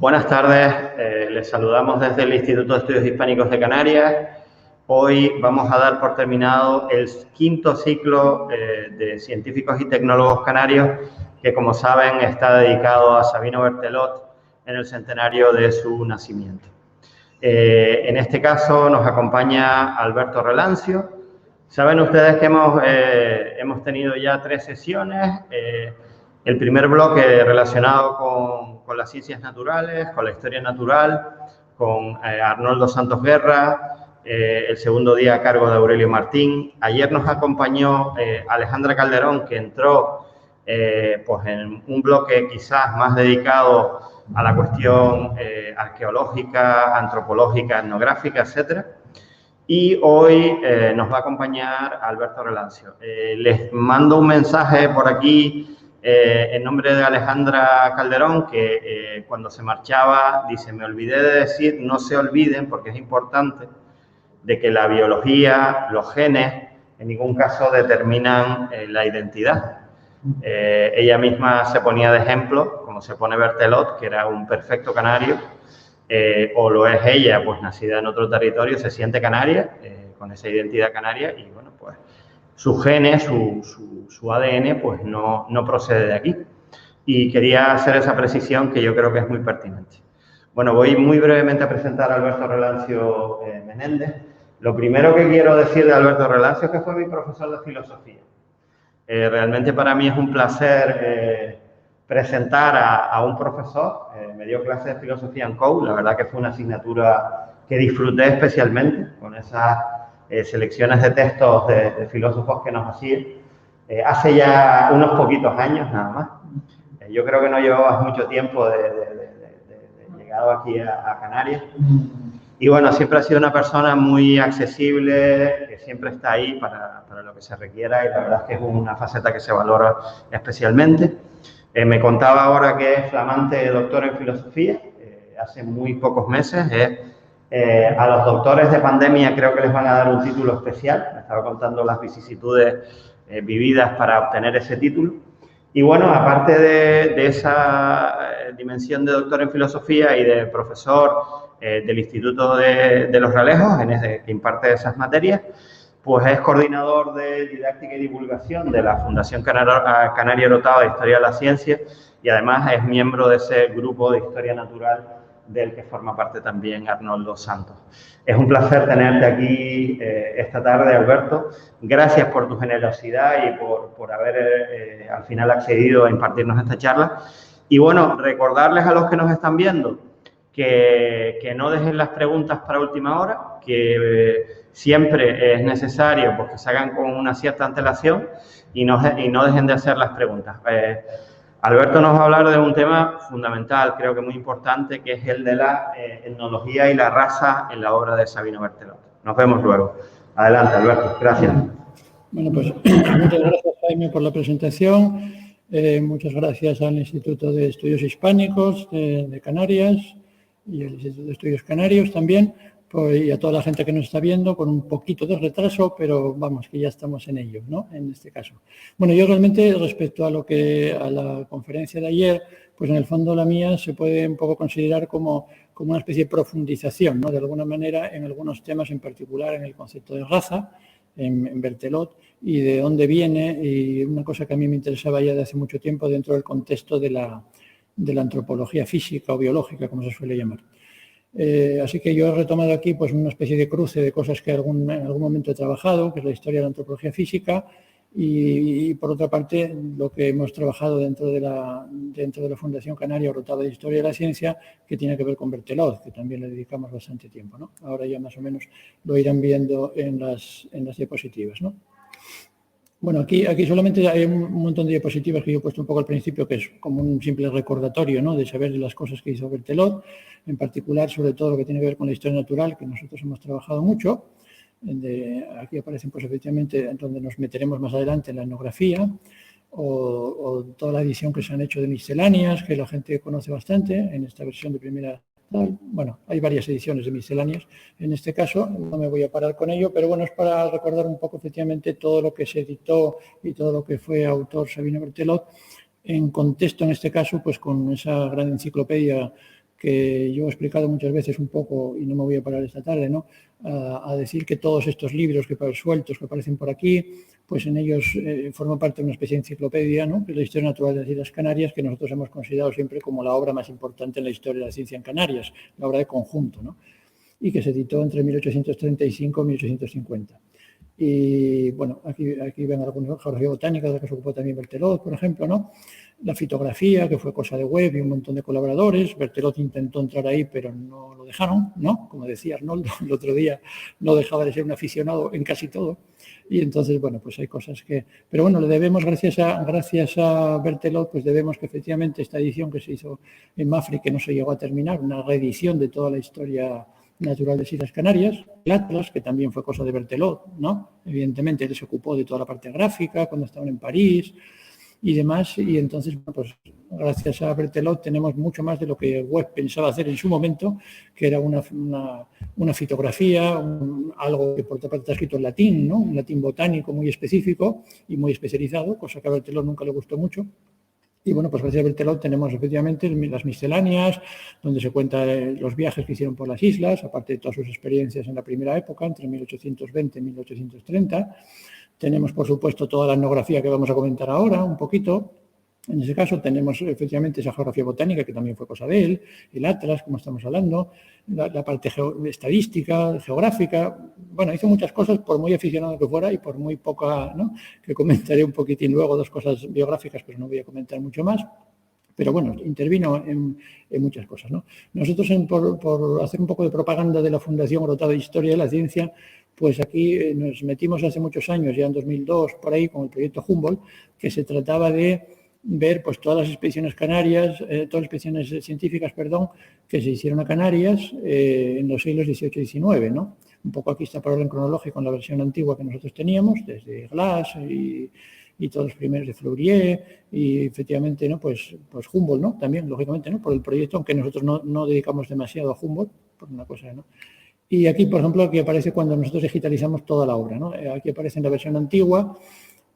Buenas tardes, les saludamos desde el Instituto de Estudios Hispánicos de Canarias. Hoy vamos a dar por terminado el quinto ciclo de científicos y tecnólogos canarios que, como saben, está dedicado a Sabino Berthelot en el centenario de su nacimiento. En este caso nos acompaña Alberto Relancio. Saben ustedes que hemos tenido ya 3 sesiones. El primer bloque relacionado con las ciencias naturales, con la historia natural, con Arnoldo Santos Guerra, el segundo día a cargo de Aurelio Martín. Ayer nos acompañó Alejandra Calderón, que entró pues en un bloque quizás más dedicado a la cuestión arqueológica, antropológica, etnográfica, etcétera. Y hoy nos va a acompañar Alberto Relancio. Les mando un mensaje por aquí en nombre de Alejandra Calderón, que cuando se marchaba dice: me olvidé de decir, no se olviden, porque es importante, de que la biología, los genes, en ningún caso determinan la identidad. Ella misma se ponía de ejemplo, como se pone Berthelot, que era un perfecto canario, o lo es ella, pues nacida en otro territorio, se siente canaria, con esa identidad canaria, y bueno, pues sus genes, su ADN, pues no procede de aquí. Y quería hacer esa precisión que yo creo que es muy pertinente. Bueno, voy muy brevemente a presentar a Alberto Relancio Menéndez. Lo primero que quiero decir de Alberto Relancio es que fue mi profesor de filosofía. Realmente para mí es un placer presentar a un profesor. Me dio clase de filosofía en COU. La verdad que fue una asignatura que disfruté especialmente con esas selecciones de textos de filósofos que nos hacían. Hace ya unos poquitos años nada más. Yo creo que no llevabas mucho tiempo de llegado aquí a Canarias. Y bueno, siempre ha sido una persona muy accesible, que siempre está ahí para lo que se requiera, y la verdad es que es una faceta que se valora especialmente. Me contaba ahora que es flamante doctor en filosofía, hace muy pocos meses. A los doctores de pandemia creo que les van a dar un título especial. Me estaba contando las vicisitudes vividas para obtener ese título. Y bueno, aparte de esa dimensión de doctor en filosofía y de profesor del Instituto de Los Realejos, que imparte esas materias, pues es coordinador de didáctica y divulgación de la Fundación Canaria Orotava de Historia de la Ciencia, y además es miembro de ese grupo de Historia Natural del que forma parte también Arnoldo Santos. Es un placer tenerte aquí esta tarde, Alberto. Gracias por tu generosidad y por haber al final accedido a impartirnos esta charla. Y bueno, recordarles a los que nos están viendo que no dejen las preguntas para última hora, que siempre es necesario pues, que se hagan con una cierta antelación y no dejen de hacer las preguntas. Alberto nos va a hablar de un tema fundamental, creo que muy importante, que es el de la etnología y la raza en la obra de Sabino Berthelot. Nos vemos luego. Adelante, Alberto. Gracias. Bueno, pues muchas gracias, Jaime, por la presentación. Muchas gracias al Instituto de Estudios Hispánicos de Canarias y el Instituto de Estudios Canarios también, y a toda la gente que nos está viendo con un poquito de retraso, pero vamos, que ya estamos en ello, ¿no? En este caso. Bueno, yo realmente, respecto a la conferencia de ayer, pues en el fondo la mía se puede un poco considerar como una especie de profundización, ¿no? De alguna manera, en algunos temas, en particular en el concepto de raza, en Berthelot, y de dónde viene, y una cosa que a mí me interesaba ya de hace mucho tiempo dentro del contexto de la antropología física o biológica, como se suele llamar. Así que yo he retomado aquí pues, una especie de cruce de cosas que en algún momento he trabajado, que es la historia de la antropología física, y por otra parte lo que hemos trabajado dentro de la Fundación Canaria Orotava de Historia de la Ciencia, que tiene que ver con Berthelot, que también le dedicamos bastante tiempo, ¿no? Ahora ya más o menos lo irán viendo en las diapositivas, ¿no? Bueno, aquí solamente hay un montón de diapositivas que yo he puesto un poco al principio, que es como un simple recordatorio, ¿no? De saber de las cosas que hizo Berthelot, en particular sobre todo lo que tiene que ver con la historia natural, que nosotros hemos trabajado mucho. Aquí aparecen, pues efectivamente, donde nos meteremos más adelante en la etnografía, o toda la edición que se han hecho de misceláneas, que la gente conoce bastante en esta versión de primera. Bueno, hay varias ediciones de misceláneas. En este caso no me voy a parar con ello, pero bueno, es para recordar un poco efectivamente todo lo que se editó y todo lo que fue autor Sabino Berthelot, en contexto, en este caso, pues con esa gran enciclopedia que yo he explicado muchas veces un poco, y no me voy a parar esta tarde, ¿no?, a decir que todos estos libros sueltos que aparecen por aquí, pues en ellos forman parte de una especie de enciclopedia, ¿no?, que es la Historia Natural de las Islas Canarias, que nosotros hemos considerado siempre como la obra más importante en la historia de la ciencia en Canarias, la obra de conjunto, ¿no?, y que se editó entre 1835 y 1850. Y bueno, aquí ven algunos, geografía botánica, de la que se ocupó también Berthelot, por ejemplo, ¿no? La fitografía, que fue cosa de Webb y un montón de colaboradores. Berthelot intentó entrar ahí, pero no lo dejaron, ¿no? Como decía Arnoldo el otro día, no dejaba de ser un aficionado en casi todo. Y entonces, bueno, pues hay cosas que... Pero bueno, le debemos, gracias a Berthelot, pues debemos que efectivamente esta edición que se hizo en Mafre, que no se llegó a terminar, una reedición de toda la historia natural de Islas Canarias, el Atlas, que también fue cosa de Berthelot, ¿no? Evidentemente, él se ocupó de toda la parte gráfica cuando estaban en París y demás, y entonces, pues, gracias a Berthelot tenemos mucho más de lo que Webb pensaba hacer en su momento, que era una fitografía, algo que por otra parte está escrito en latín, ¿no? Un latín botánico muy específico y muy especializado, cosa que a Berthelot nunca le gustó mucho. Y bueno, pues gracias a Berthelot tenemos efectivamente las misceláneas, donde se cuentan los viajes que hicieron por las islas, aparte de todas sus experiencias en la primera época, entre 1820 y 1830. Tenemos, por supuesto, toda la etnografía que vamos a comentar ahora, un poquito. En ese caso tenemos efectivamente esa geografía botánica, que también fue cosa de él, el Atlas, como estamos hablando, la parte estadística, geográfica. Bueno, hizo muchas cosas, por muy aficionado que fuera y por muy poca, ¿no?, que comentaré un poquitín luego, 2 cosas biográficas, pero no voy a comentar mucho más. Pero bueno, intervino en muchas cosas, ¿no? Nosotros, por hacer un poco de propaganda de la Fundación Orotava de Historia de la Ciencia, pues aquí nos metimos hace muchos años, ya en 2002, por ahí, con el proyecto Humboldt, que se trataba de ver pues todas las expediciones canarias, todas las expediciones científicas, que se hicieron a Canarias en los siglos XVIII y XIX, ¿no? Un poco aquí está por orden cronológico en la versión antigua que nosotros teníamos, desde Glass y todos los primeros de Fleurier, y efectivamente, ¿no?, pues Humboldt, ¿no?, también, lógicamente, ¿no?, por el proyecto, aunque nosotros no dedicamos demasiado a Humboldt, por una cosa, ¿no? Y aquí, por ejemplo, aquí aparece cuando nosotros digitalizamos toda la obra, ¿no? Aquí aparece en la versión antigua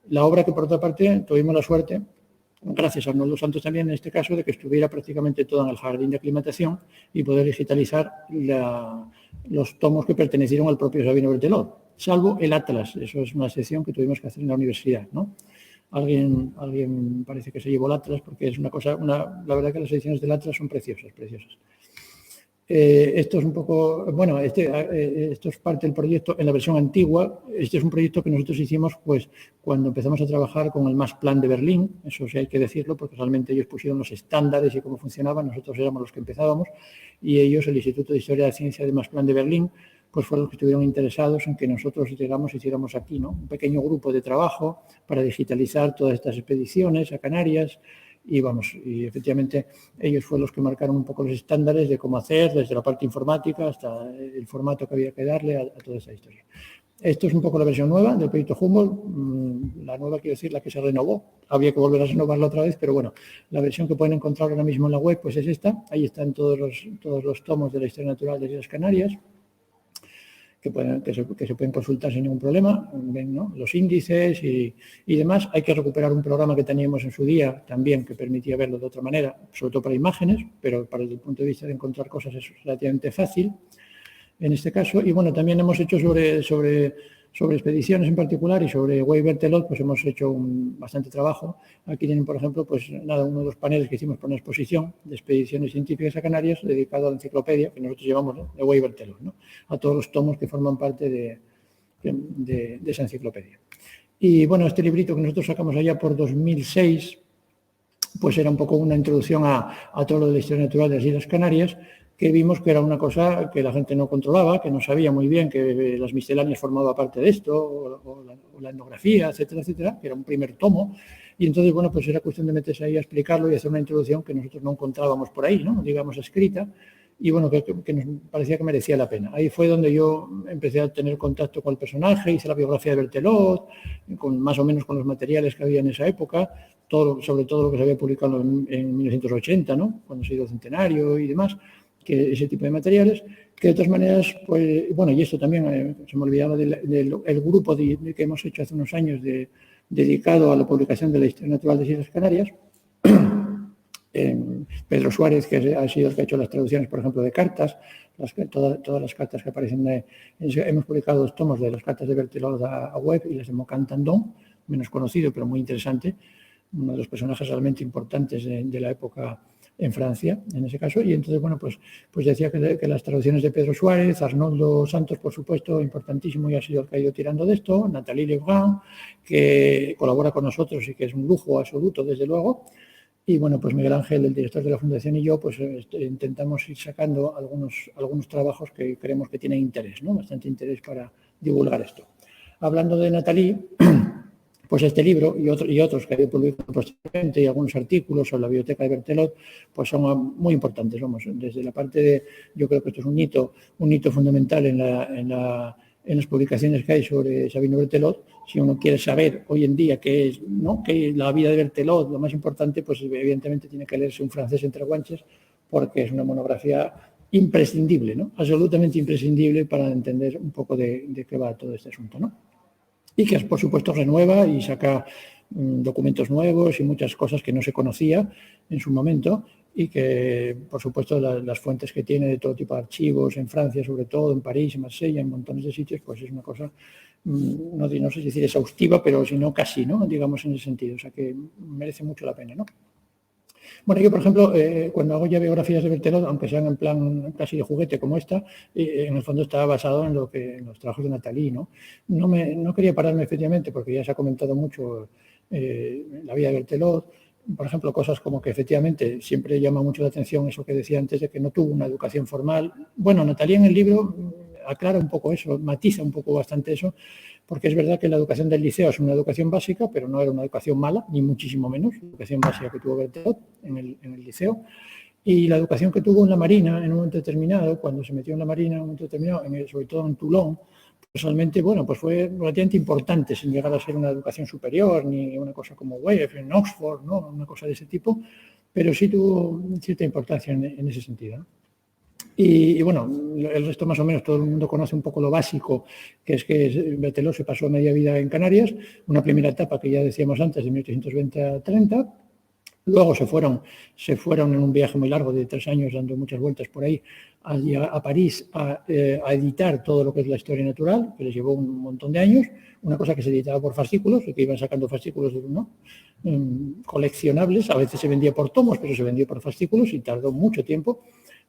la obra que, por otra parte, tuvimos la suerte, gracias a Arnoldo Santos también en este caso, de que estuviera prácticamente toda en el jardín de aclimatación y poder digitalizar los tomos que pertenecieron al propio Sabino Berthelot, salvo el Atlas. Eso es una sección que tuvimos que hacer en la universidad, ¿no? Alguien parece que se llevó el Atlas, porque es una cosa, la verdad que las ediciones del Atlas son preciosas. Esto es un poco, bueno, esto es parte del proyecto en la versión antigua. Este es un proyecto que nosotros hicimos pues cuando empezamos a trabajar con el Max Plan de Berlín, eso sí hay que decirlo, porque realmente ellos pusieron los estándares y cómo funcionaban, nosotros éramos los que empezábamos, y ellos, el Instituto de Historia de la Ciencia del Max Plan de Berlín, pues fueron los que estuvieron interesados en que nosotros, hiciéramos aquí, ¿no?, un pequeño grupo de trabajo para digitalizar todas estas expediciones a Canarias. Y y efectivamente ellos fueron los que marcaron un poco los estándares de cómo hacer, desde la parte informática hasta el formato que había que darle a toda esa historia. Esto es un poco la versión nueva del proyecto Humboldt, la nueva, quiero decir, la que se renovó. Había que volver a renovarla otra vez, pero bueno, la versión que pueden encontrar ahora mismo en la web pues es esta. Ahí están todos los tomos de la historia natural de las Islas Canarias, que se pueden consultar sin ningún problema, ven, ¿no?, los índices y demás. Hay que recuperar un programa que teníamos en su día también que permitía verlo de otra manera, sobre todo para imágenes, pero para el punto de vista de encontrar cosas es relativamente fácil en este caso. Y bueno, también hemos hecho sobre expediciones en particular y sobre Webb Berthelot, pues hemos hecho bastante trabajo. Aquí tienen, por ejemplo, pues nada, uno de los paneles que hicimos por una exposición de expediciones científicas a Canarias dedicado a la enciclopedia que nosotros llevamos, ¿no?, de Webb Berthelot, ¿no?, a todos los tomos que forman parte de esa enciclopedia. Y bueno, este librito que nosotros sacamos allá por 2006, pues era un poco una introducción a todo lo de la historia natural de las Islas Canarias, que vimos que era una cosa que la gente no controlaba, que no sabía muy bien que las misceláneas formaban parte de esto, o la etnografía, etcétera, etcétera, que era un primer tomo. Y entonces, bueno, pues era cuestión de meterse ahí a explicarlo y hacer una introducción que nosotros no encontrábamos por ahí, ¿no?, digamos, escrita, y bueno, que nos parecía que merecía la pena. Ahí fue donde yo empecé a tener contacto con el personaje, hice la biografía de Berthelot, más o menos con los materiales que había en esa época, sobre todo lo que se había publicado en 1980, ¿no?, cuando se hizo el centenario y demás, que ese tipo de materiales, que de todas maneras, pues, bueno, y esto también, se me olvidaba del grupo que hemos hecho hace unos años dedicado a la publicación de la historia natural de las Islas Canarias, Pedro Suárez, que ha sido el que ha hecho las traducciones, por ejemplo, de cartas, todas las cartas que aparecen, hemos publicado 2 tomos de las cartas de Berthelot a web y las de Moquin-Tandon, menos conocido, pero muy interesante, uno de los personajes realmente importantes de la época en Francia, en ese caso. Y entonces, bueno, pues decía que las traducciones de Pedro Suárez, Arnoldo Santos, por supuesto, importantísimo, y ha sido el que ha ido tirando de esto, Nathalie Lebrun, que colabora con nosotros y que es un lujo absoluto, desde luego. Y bueno, pues Miguel Ángel, el director de la Fundación, y yo, pues intentamos ir sacando algunos trabajos que creemos que tienen interés, ¿no? Bastante interés para divulgar esto. Hablando de Nathalie, pues este libro y otros que he publicado posteriormente y algunos artículos sobre la biblioteca de Berthelot, pues son muy importantes. Vamos, desde la parte de, yo creo que esto es un hito fundamental en las publicaciones que hay sobre Sabino Berthelot. Si uno quiere saber hoy en día qué es, ¿no?, que la vida de Berthelot, lo más importante, pues evidentemente tiene que leerse Un francés entre guanches, porque es una monografía imprescindible, ¿no?, absolutamente imprescindible para entender un poco de qué va todo este asunto, ¿no? Y que, por supuesto, renueva y saca documentos nuevos y muchas cosas que no se conocía en su momento, y que, por supuesto, las fuentes que tiene de todo tipo de archivos, en Francia sobre todo, en París, en Marsella, en montones de sitios, pues es una cosa, no sé si decir exhaustiva, pero si no casi, ¿no?, digamos, en ese sentido. O sea, que merece mucho la pena, ¿no? Bueno, yo, por ejemplo, cuando hago ya biografías de Berthelot, aunque sean en plan casi de juguete como esta, en el fondo está basado en los trabajos de Nathalie, ¿no? No quería pararme, efectivamente, porque ya se ha comentado mucho la vida de Berthelot. Por ejemplo, cosas como que efectivamente siempre llama mucho la atención eso que decía antes de que no tuvo una educación formal. Bueno, Nathalie en el libro aclara un poco eso, matiza un poco bastante eso, porque es verdad que la educación del liceo es una educación básica, pero no era una educación mala, ni muchísimo menos, la educación básica que tuvo Berthelot en el liceo. Y la educación que tuvo en la Marina en un momento determinado, cuando se metió en la Marina en un momento determinado, sobre todo en Toulon, personalmente, bueno, pues fue relativamente importante, sin llegar a ser una educación superior, ni una cosa como Wave en Oxford, ¿no?, una cosa de ese tipo, pero sí tuvo cierta importancia en ese sentido, ¿no? Y bueno, el resto más o menos todo el mundo conoce un poco lo básico, que es que Berthelot se pasó media vida en Canarias, una primera etapa que ya decíamos antes, de 1820 a 30, luego se fueron en un viaje muy largo de 3 años, dando muchas vueltas por ahí, a París a editar todo lo que es la historia natural, que les llevó un montón de años, una cosa que se editaba por fascículos, y que iban sacando fascículos, ¿no?, coleccionables, a veces se vendía por tomos, pero se vendió por fascículos y tardó mucho tiempo,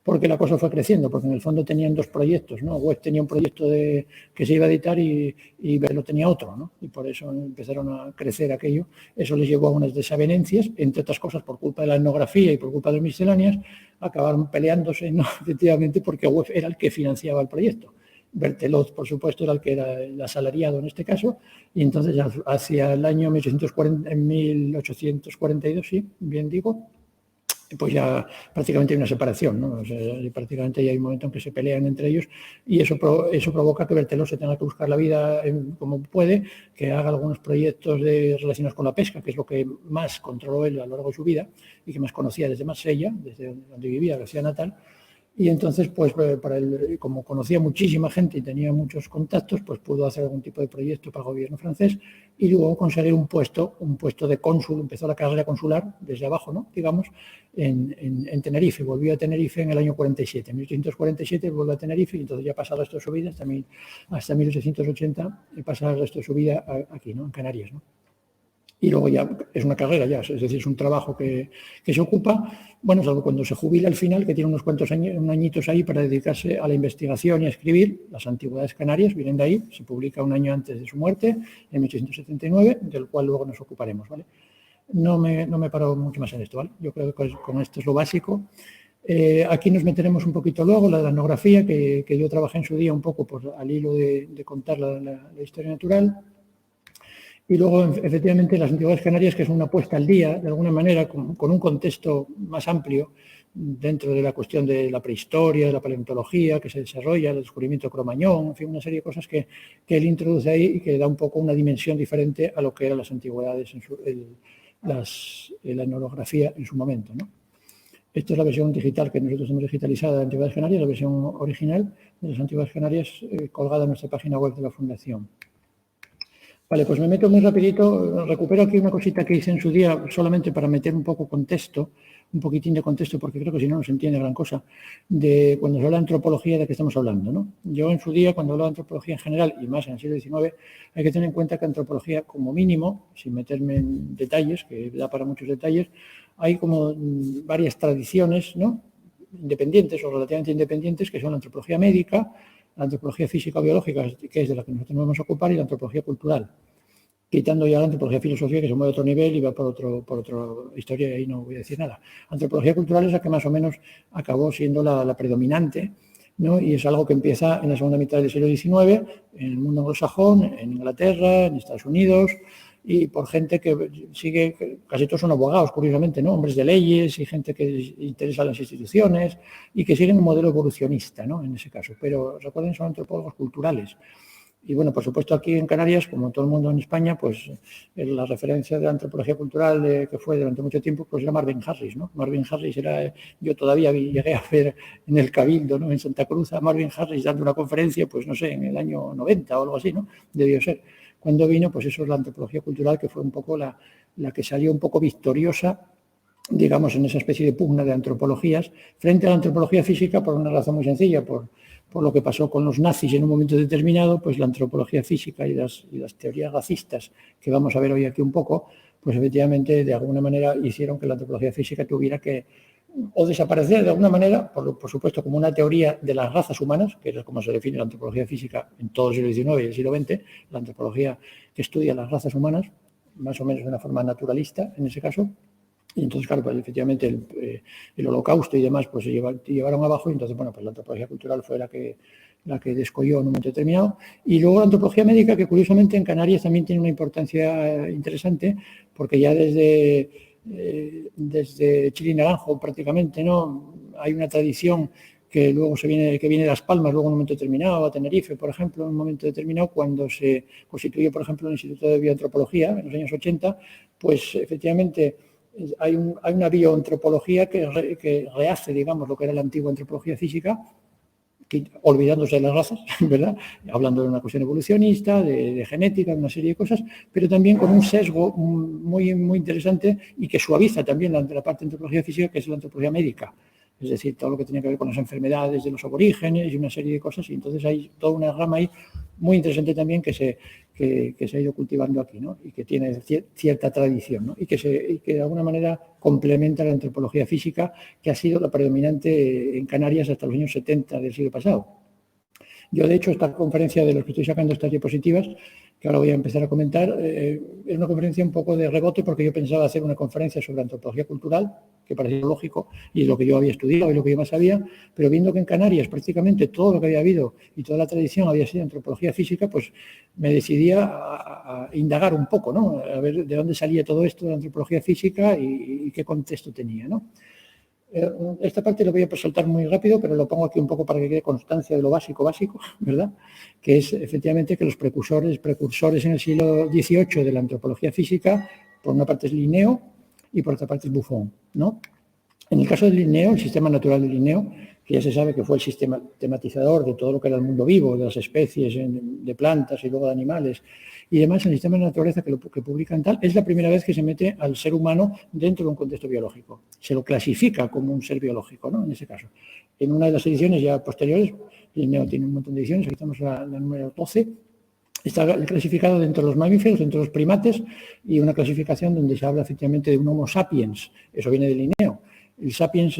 porque la cosa fue creciendo, porque en el fondo tenían 2 proyectos, ¿no? Webb tenía un proyecto que se iba a editar y Berthelot tenía otro, ¿no? Y por eso empezaron a crecer aquello. Eso les llevó a unas desavenencias, entre otras cosas por culpa de la etnografía y por culpa de las misceláneas, acabaron peleándose, ¿no?, efectivamente, porque Webb era el que financiaba el proyecto. Berthelot, por supuesto, era el que era el asalariado en este caso, y entonces hacia el año 1842, sí, bien digo, pues ya prácticamente hay una separación, ¿no? O sea, prácticamente ya hay un momento en que se pelean entre ellos, y eso provoca que Berthelot se tenga que buscar la vida como puede, que haga algunos proyectos relacionados con la pesca, que es lo que más controló él a lo largo de su vida y que más conocía desde Marsella, desde donde vivía, la ciudad natal. Y entonces, pues para él, como conocía muchísima gente y tenía muchos contactos, pues pudo hacer algún tipo de proyecto para el gobierno francés y luego conseguir un puesto de cónsul. Empezó la carrera consular desde abajo, ¿no?, digamos, en Tenerife. Volvió a Tenerife en el año 47. En 1847 volvió a Tenerife y entonces ya pasa el resto de su vida, hasta 1880, y pasa el resto de su vida aquí, ¿no?, en Canarias, ¿no? Y luego ya es una carrera, ya, es decir, es un trabajo que se ocupa, bueno, salvo cuando se jubila al final, que tiene unos cuantos añitos ahí para dedicarse a la investigación y a escribir. Las Antigüedades Canarias vienen de ahí, se publica un año antes de su muerte, en 1879, del cual luego nos ocuparemos, ¿vale? No me paro mucho más en esto, ¿vale? Yo creo que con esto es lo básico. Aquí nos meteremos un poquito luego, la etnografía, que yo trabajé en su día un poco al hilo de contar la historia natural. Y luego, efectivamente, las Antigüedades Canarias, que es una puesta al día, de alguna manera, con un contexto más amplio dentro de la cuestión de la prehistoria, de la paleontología, que se desarrolla, el descubrimiento de Cro-Magnon, en fin, una serie de cosas que él introduce ahí y que da un poco una dimensión diferente a lo que eran las antigüedades, la etnografía en su momento, ¿no? Esta es la versión digital que nosotros hemos digitalizado de Antigüedades Canarias, la versión original de las Antigüedades Canarias, colgada en nuestra página web de la Fundación. Vale, pues me meto muy rapidito, recupero aquí una cosita que hice en su día solamente para meter un poco contexto, un poquitín de contexto, porque creo que si no, no se entiende gran cosa, de cuando se habla de antropología, de qué estamos hablando, ¿no? Yo en su día, cuando hablo de antropología en general, y más en el siglo XIX, hay que tener en cuenta que antropología, como mínimo, sin meterme en detalles, que da para muchos detalles, hay como varias tradiciones, ¿no?, independientes o relativamente independientes, que son la antropología médica, la antropología física-biológica, que es de la que nosotros nos vamos a ocupar, y la antropología cultural. Quitando ya la antropología filosófica, que se mueve a otro nivel y va por otra historia, y ahí no voy a decir nada. Antropología cultural es la que más o menos acabó siendo la predominante, ¿no? Y es algo que empieza en la segunda mitad del siglo XIX, en el mundo anglosajón, en Inglaterra, en Estados Unidos, y por gente que sigue, casi todos son abogados, curiosamente, ¿no?, hombres de leyes y gente que interesa las instituciones y que siguen un modelo evolucionista, ¿no?, en ese caso. Pero recuerden, son antropólogos culturales. Y bueno, por supuesto, aquí en Canarias, como todo el mundo en España, pues la referencia de la antropología cultural que fue durante mucho tiempo, pues era Marvin Harris, ¿no? Marvin Harris era, yo todavía llegué a ver en el Cabildo, ¿no?, en Santa Cruz, a Marvin Harris dando una conferencia, pues no sé, en el año 90 o algo así, ¿no? Debió ser. Cuando vino, pues eso es la antropología cultural, que fue un poco la que salió un poco victoriosa, digamos, en esa especie de pugna de antropologías, frente a la antropología física, por una razón muy sencilla, por lo que pasó con los nazis en un momento determinado. Pues la antropología física y las teorías racistas, que vamos a ver hoy aquí un poco, pues efectivamente de alguna manera hicieron que la antropología física tuviera que o desaparecer de alguna manera, por supuesto, como una teoría de las razas humanas, que es como se define la antropología física en todo el siglo XIX y el siglo XX, la antropología que estudia las razas humanas, más o menos de una forma naturalista en ese caso. Y entonces, claro, pues efectivamente el Holocausto y demás pues se llevaron abajo, y entonces, bueno, pues la antropología cultural fue la que descolló en un momento determinado. Y luego la antropología médica, que curiosamente en Canarias también tiene una importancia interesante, porque ya desde Chile y Naranjo prácticamente, ¿no?, hay una tradición que luego viene de Las Palmas, luego en un momento determinado, a Tenerife, por ejemplo, en un momento determinado, cuando se constituye, por ejemplo, el Instituto de Bioantropología en los años 80, pues efectivamente hay una bioantropología que rehace, digamos, lo que era la antigua antropología física, olvidándose de las razas, ¿verdad?, hablando de una cuestión evolucionista, de genética, de una serie de cosas, pero también con un sesgo muy, muy interesante y que suaviza también la parte de antropología física, que es la antropología médica. Es decir, todo lo que tiene que ver con las enfermedades de los aborígenes y una serie de cosas. Y entonces hay toda una rama ahí muy interesante también que se ha ido cultivando aquí, ¿no?, y que tiene cierta tradición, ¿no?, y que de alguna manera complementa la antropología física, que ha sido la predominante en Canarias hasta los años 70 del siglo pasado. Yo, de hecho, esta conferencia de los que estoy sacando estas diapositivas, que ahora voy a empezar a comentar, es una conferencia un poco de rebote, porque yo pensaba hacer una conferencia sobre antropología cultural, que parecía lógico, y es lo que yo había estudiado y lo que yo más sabía, pero viendo que en Canarias prácticamente todo lo que había habido y toda la tradición había sido antropología física, pues me decidí a indagar un poco, ¿no?, a ver de dónde salía todo esto de la antropología física y qué contexto tenía, ¿no? Esta parte lo voy a soltar muy rápido, pero lo pongo aquí un poco para que quede constancia de lo básico, ¿verdad?, que es efectivamente que los precursores en el siglo XVIII de la antropología física, por una parte es Linneo y por otra parte es Buffon, ¿no? En el caso de Linneo, el sistema natural de Linneo, que ya se sabe que fue el sistema tematizador de todo lo que era el mundo vivo, de las especies, de plantas y luego de animales y demás, en el sistema de naturaleza que publican tal, es la primera vez que se mete al ser humano dentro de un contexto biológico. Se lo clasifica como un ser biológico, ¿no?, en ese caso. En una de las ediciones ya posteriores, Linneo tiene un montón de ediciones, aquí estamos la número 12, está clasificado dentro de los mamíferos, dentro de los primates, y una clasificación donde se habla efectivamente de un Homo sapiens. Eso viene de Linneo. El sapiens,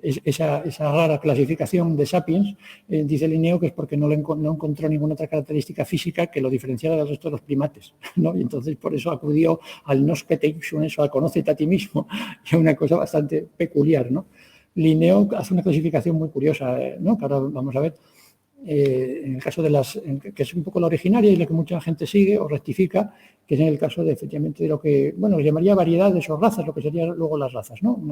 esa rara clasificación de sapiens, dice Linneo que es porque no encontró ninguna otra característica física que lo diferenciara del resto de los primates, ¿no? Y entonces por eso acudió al nosqueteixun, eso, al conócete a ti mismo, y es una cosa bastante peculiar, ¿no? Linneo hace una clasificación muy curiosa, ¿no?, que ahora vamos a ver. En el caso que es un poco la originaria y la que mucha gente sigue o rectifica, que es en el caso de efectivamente de lo que, bueno, llamaría variedades o razas, lo que serían luego las razas, ¿no?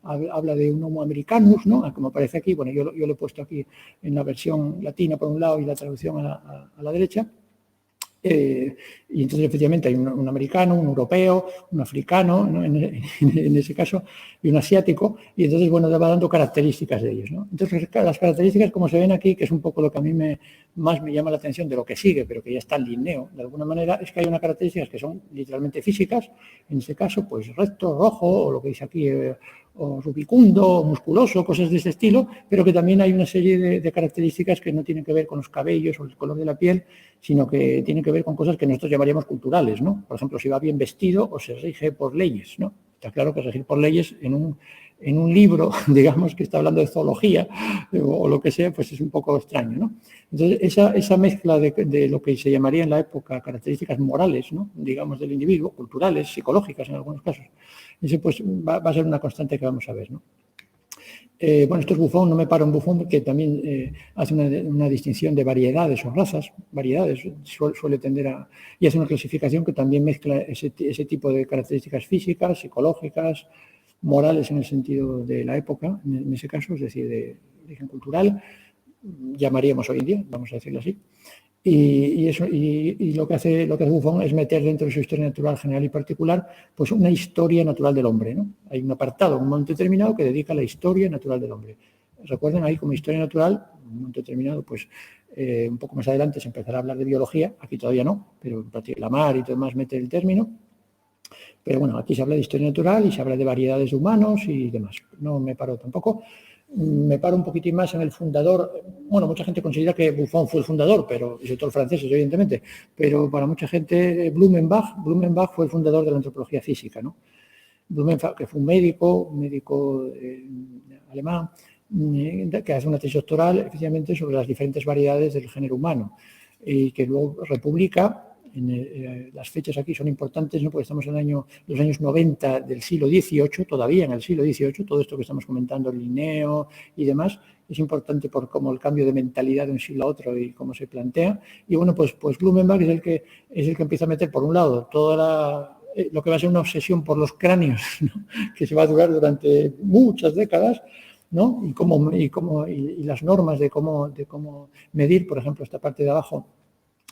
Habla de un Homo americanus, ¿no?, como aparece aquí. Bueno, yo lo he puesto aquí en la versión latina por un lado y la traducción a la derecha. Y entonces, efectivamente, hay un americano, un europeo, un africano, ¿no? en ese caso, y un asiático, y entonces, bueno, va dando características de ellos, ¿no? Entonces, las características, como se ven aquí, que es un poco lo que a mí más me llama la atención de lo que sigue, pero que ya está en Linneo, de alguna manera, es que hay unas características que son literalmente físicas, en este caso, pues recto, rojo, o lo que dice aquí, o rubicundo, o musculoso, cosas de ese estilo, pero que también hay una serie de características que no tienen que ver con los cabellos o el color de la piel, sino que tienen que ver con cosas que nosotros llamaríamos culturales, ¿no? Por ejemplo, si va bien vestido o se rige por leyes, ¿no? Está claro que regir por leyes en un libro, digamos, que está hablando de zoología o lo que sea, pues es un poco extraño, ¿no? Entonces, esa mezcla de lo que se llamaría en la época características morales, ¿no? Digamos, del individuo, culturales, psicológicas en algunos casos, ese pues va a ser una constante que vamos a ver, ¿no? Bueno, esto es Buffon, no me paro en Buffon porque también hace una distinción de variedades o razas, variedades, suele tender a... y hace una clasificación que también mezcla ese tipo de características físicas, psicológicas, morales en el sentido de la época, en ese caso, es decir, de origen cultural, llamaríamos hoy en día, vamos a decirlo así. Y lo que hace Buffon es meter dentro de su historia natural general y particular pues una historia natural del hombre, ¿no? Hay un apartado, un momento determinado que dedica a la historia natural del hombre. Recuerden ahí como historia natural, un momento determinado, pues un poco más adelante se empezará a hablar de biología, aquí todavía no, pero Lamarck y todo demás mete el término. Pero bueno, aquí se habla de historia natural y se habla de variedades de humanos y demás. No me paro tampoco. Me paro un poquitín más en el fundador. Bueno, mucha gente considera que Buffon fue el fundador, pero, y sobre todo los franceses, evidentemente, pero para mucha gente Blumenbach fue el fundador de la antropología física, ¿no? Blumenbach, que fue un médico alemán, que hace una tesis doctoral, efectivamente, sobre las diferentes variedades del género humano y que luego republica. Las fechas aquí son importantes, ¿no? Porque estamos en los años 90 del siglo XVIII, todavía en el siglo XVIII, todo esto que estamos comentando, Linneo y demás, es importante por cómo el cambio de mentalidad de un siglo a otro y cómo se plantea. Y bueno, pues Blumenbach es el que empieza a meter, por un lado, toda lo que va a ser una obsesión por los cráneos, ¿no? Que se va a durar durante muchas décadas, ¿no? Y las normas de cómo medir, por ejemplo, esta parte de abajo,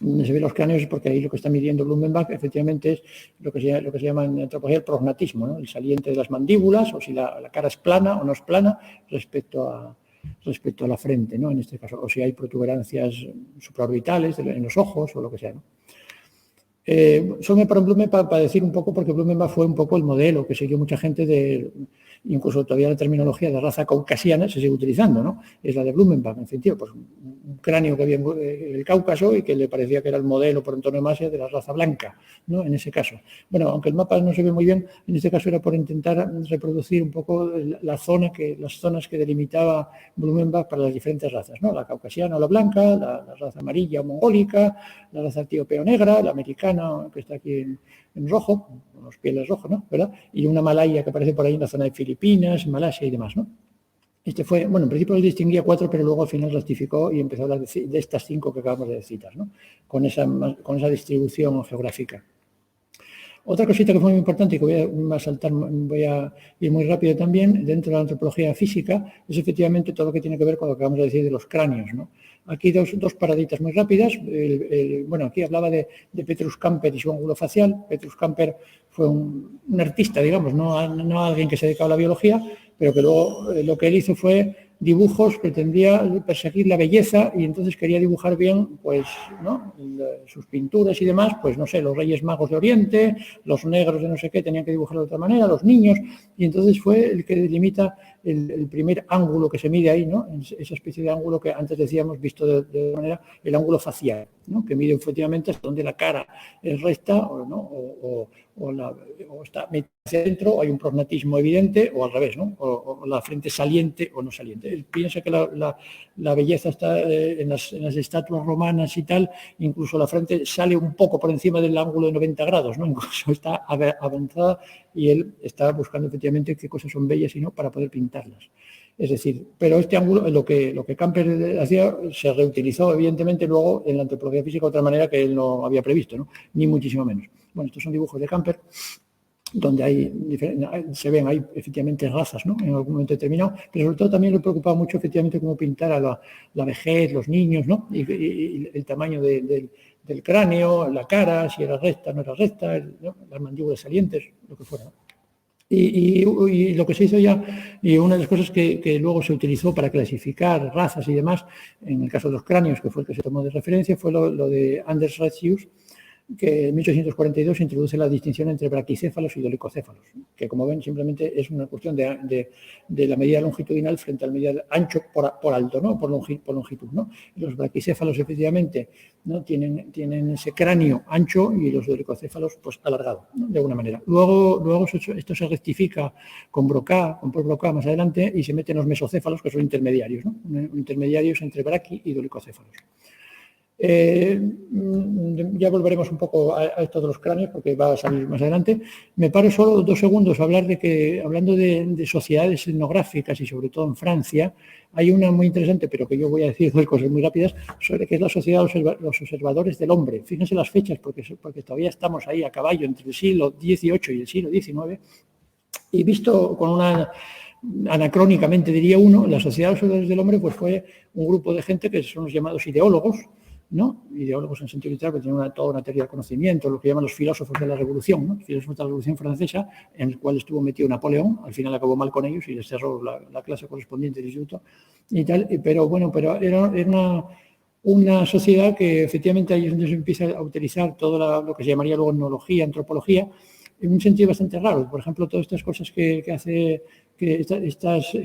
donde se ven los cráneos, porque ahí lo que está midiendo Blumenbach efectivamente es lo que se llama en antropología el prognatismo, ¿no? El saliente de las mandíbulas, o si la cara es plana o no es plana respecto a la frente, ¿no? En este caso, o si hay protuberancias supraorbitales en los ojos o lo que sea, ¿no? Solo me paro en Blumenbach para decir un poco, porque Blumenbach fue un poco el modelo que siguió mucha gente incluso todavía la terminología de raza caucasiana se sigue utilizando, ¿no? Es la de Blumenbach, en sentido, pues un cráneo que había en el Cáucaso y que le parecía que era el modelo por antonomasia de la raza blanca, ¿no? En ese caso. Bueno, aunque el mapa no se ve muy bien, en este caso era por intentar reproducir un poco las zonas que delimitaba Blumenbach para las diferentes razas, ¿no? La caucasiana o la blanca, la raza amarilla o mongólica, la raza etíope o negra, la americana que está aquí en rojo, con los pieles rojos, ¿no? ¿Verdad? Y una malaya que aparece por ahí en la zona de Filipinas, Malasia y demás, ¿no? En principio él distinguía 4, pero luego al final rectificó y empezó a hablar de estas 5 que acabamos de citar, ¿no? Con esa distribución geográfica. Otra cosita que fue muy importante y que voy a ir muy rápido también, dentro de la antropología física, es efectivamente todo lo que tiene que ver con lo que vamos a decir de los cráneos, ¿no? Aquí dos paraditas muy rápidas. Aquí hablaba de Petrus Camper y su ángulo facial. Petrus Camper fue un artista, digamos, no alguien que se dedicaba a la biología, pero que luego lo que él hizo fue dibujos, pretendía perseguir la belleza y entonces quería dibujar bien, pues, ¿no? Sus pinturas y demás, pues, no sé, los Reyes Magos de Oriente, los negros de no sé qué, tenían que dibujarlo de otra manera, los niños, y entonces fue el que delimita el primer ángulo que se mide ahí, ¿no? Esa especie de ángulo que antes decíamos, visto de otra manera, el ángulo facial, ¿no? Que mide efectivamente hasta donde la cara es recta o está hacia adentro, o hay un prognatismo evidente, o al revés, ¿no? O la frente saliente o no saliente. Él piensa que la belleza está en las estatuas romanas y tal, incluso la frente sale un poco por encima del ángulo de 90 grados, ¿no? Incluso está avanzada y él está buscando efectivamente qué cosas son bellas y no para poder pintarlas. Es decir, pero este ángulo, lo que Camper hacía, se reutilizó evidentemente luego en la antropología física de otra manera que él no había previsto, ¿no? Ni muchísimo menos. Bueno, estos son dibujos de Camper. donde se ven hay efectivamente razas, ¿no? En algún momento determinado, pero sobre todo también le preocupaba mucho efectivamente cómo pintar a la vejez, los niños, ¿no? Y el tamaño del cráneo, la cara, si era recta, no era recta, ¿no? Las mandíbulas salientes, lo que fuera, ¿no? Y lo que se hizo ya, y una de las cosas que luego se utilizó para clasificar razas y demás, en el caso de los cráneos, que fue el que se tomó de referencia, fue lo de Anders Retzius, que en 1842 introduce la distinción entre braquicéfalos y dolicocéfalos, que como ven simplemente es una cuestión de la medida longitudinal frente a la medida ancho por alto, ¿no? por longitud, ¿no? Los braquicéfalos efectivamente, ¿no? tienen ese cráneo ancho y los dolicocéfalos pues alargado, ¿no? De alguna manera. Luego esto se rectifica con Paul Broca más adelante y se meten los mesocéfalos, que son intermediarios, ¿no? Intermediarios entre braqui y dolicocéfalos. Ya volveremos un poco a esto de los cráneos porque va a salir más adelante. Me paro solo 2 segundos a hablar hablando de sociedades etnográficas y sobre todo en Francia, hay una muy interesante, pero que yo voy a decir 2 cosas muy rápidas, sobre que es la sociedad de los observadores del hombre. Fíjense las fechas porque todavía estamos ahí a caballo entre el siglo XVIII y el siglo XIX y visto con una... Anacrónicamente diría uno, la sociedad de los observadores del hombre pues fue un grupo de gente que son los llamados ideólogos, ¿no? Ideólogos en sentido literal, que tienen toda una teoría del conocimiento, lo que llaman los filósofos de la Revolución, ¿no? Filósofos de la Revolución Francesa, en el cual estuvo metido Napoleón, al final acabó mal con ellos y les cerró la clase correspondiente del instituto y tal, pero era una sociedad que efectivamente ahí es donde se empieza a utilizar todo lo que se llamaría luego etnología, antropología, en un sentido bastante raro. Por ejemplo, todas estas cosas que hace estas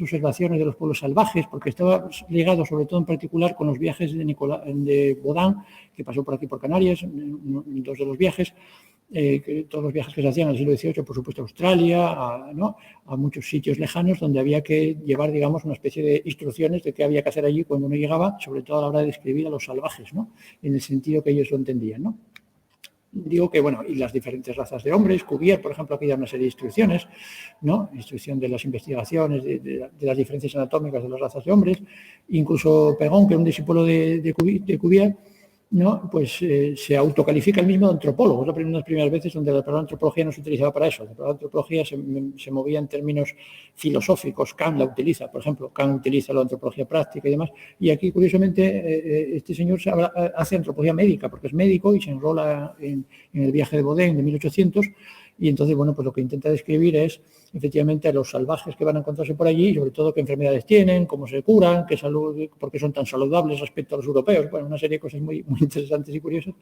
observaciones de los pueblos salvajes, porque estaba ligado sobre todo en particular con los viajes de Baudin, que pasó por aquí por Canarias, 2 de los viajes, todos los viajes que se hacían en el siglo XVIII, por supuesto a Australia, a muchos sitios lejanos donde había que llevar, digamos, una especie de instrucciones de qué había que hacer allí cuando uno llegaba, sobre todo a la hora de describir a los salvajes, ¿no? En el sentido que ellos lo entendían, ¿no? Digo que, bueno, y las diferentes razas de hombres, Cuvier, por ejemplo, aquí da una serie de instrucciones, ¿no? Instrucción de las investigaciones, de las diferencias anatómicas de las razas de hombres, incluso Perron, que es un discípulo de Cuvier, ¿no? Pues se autocalifica el mismo de antropólogo. Es una de las primeras veces donde la palabra antropología no se utilizaba para eso. La palabra antropología se movía en términos filosóficos. Kant la utiliza, por ejemplo, Kant utiliza la antropología práctica y demás. Y aquí, curiosamente, este señor hace antropología médica, porque es médico y se enrola en el viaje de Baudin de 1800. Y entonces, bueno, pues lo que intenta describir es efectivamente a los salvajes que van a encontrarse por allí y sobre todo qué enfermedades tienen, cómo se curan, por qué son tan saludables respecto a los europeos. Bueno, una serie de cosas muy, muy interesantes y curiosas.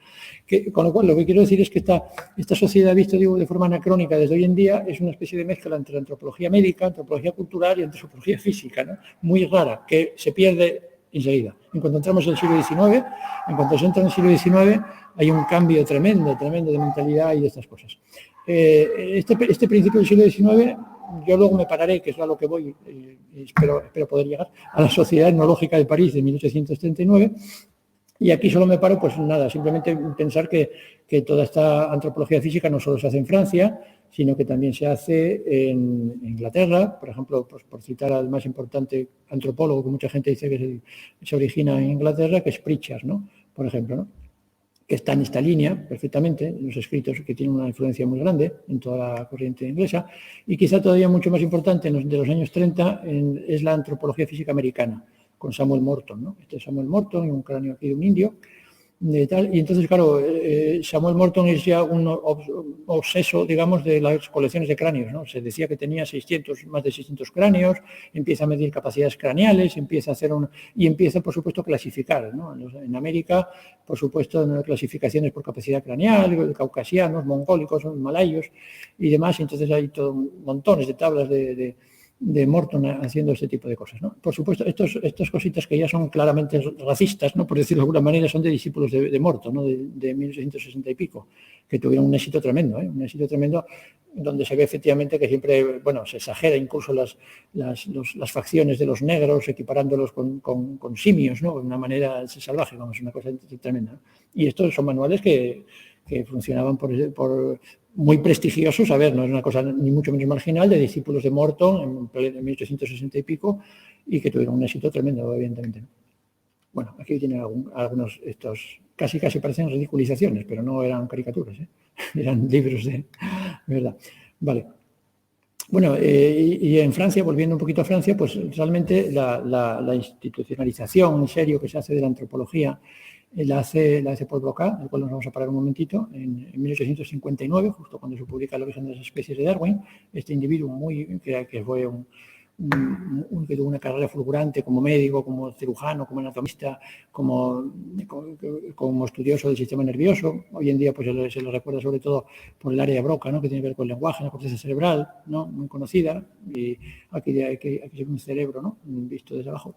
Con lo cual, lo que quiero decir es que esta sociedad, visto digo, de forma anacrónica desde hoy en día, es una especie de mezcla entre antropología médica, antropología cultural y antropología física, ¿no? Muy rara, que se pierde enseguida. En cuanto entramos en el siglo XIX, en cuanto se entra en el siglo XIX, hay un cambio tremendo de mentalidad y de estas cosas. Este principio del siglo XIX, yo luego me pararé, que es a lo que voy, espero poder llegar, a la Sociedad Etnológica de París de 1839, y aquí solo me paro, pues nada, simplemente pensar que toda esta antropología física no solo se hace en Francia, sino que también se hace en Inglaterra, por ejemplo, pues por citar al más importante antropólogo que mucha gente dice que se origina en Inglaterra, que es Pritchard, ¿no? Por ejemplo, ¿no? Que está en esta línea perfectamente, en los escritos que tienen una influencia muy grande en toda la corriente inglesa, y quizá todavía mucho más importante de los años 30 es la antropología física americana, con Samuel Morton, ¿no? Este es Samuel Morton y un cráneo aquí de un indio, y entonces, claro, Samuel Morton es ya un obseso, digamos, de las colecciones de cráneos, ¿no? Se decía que tenía más de 600 cráneos, empieza a medir capacidades craneales, empieza, por supuesto, a clasificar, ¿no? En América, por supuesto, clasificaciones por capacidad craneal, caucasianos, mongólicos, malayos y demás, entonces hay montones de tablas de Morton haciendo este tipo de cosas, ¿no? Por supuesto, estas cositas que ya son claramente racistas, ¿no? Por decirlo de alguna manera, son de discípulos de Morton, ¿no? De 1860 y pico, que tuvieron un éxito tremendo, un éxito tremendo, donde se ve efectivamente que siempre, bueno, se exagera incluso las facciones de los negros, equiparándolos con simios, ¿no? De una manera salvaje, vamos, una cosa tremenda, ¿no? Y estos son manuales que funcionaban por muy prestigiosos, a ver, no es una cosa ni mucho menos marginal, de discípulos de Morton en 1860 y pico, y que tuvieron un éxito tremendo, evidentemente, ¿no? Bueno, aquí tienen algunos estos, casi parecen ridiculizaciones, pero no eran caricaturas, ¿eh? Eran libros ¿verdad? Vale. Bueno, y en Francia, volviendo un poquito a Francia, pues realmente la institucionalización en serio que se hace de la antropología la hace Paul Broca, del cual nos vamos a parar un momentito, en 1859, justo cuando se publica El origen de las especies de Darwin. Este individuo que fue que tuvo una carrera fulgurante como médico, como cirujano, como anatomista, como estudioso del sistema nervioso. Hoy en día pues se lo recuerda sobre todo por el área de Broca, ¿no? Que tiene que ver con el lenguaje, la corteza cerebral, ¿no? Muy conocida, y aquí se ve un cerebro, ¿no? Visto desde abajo,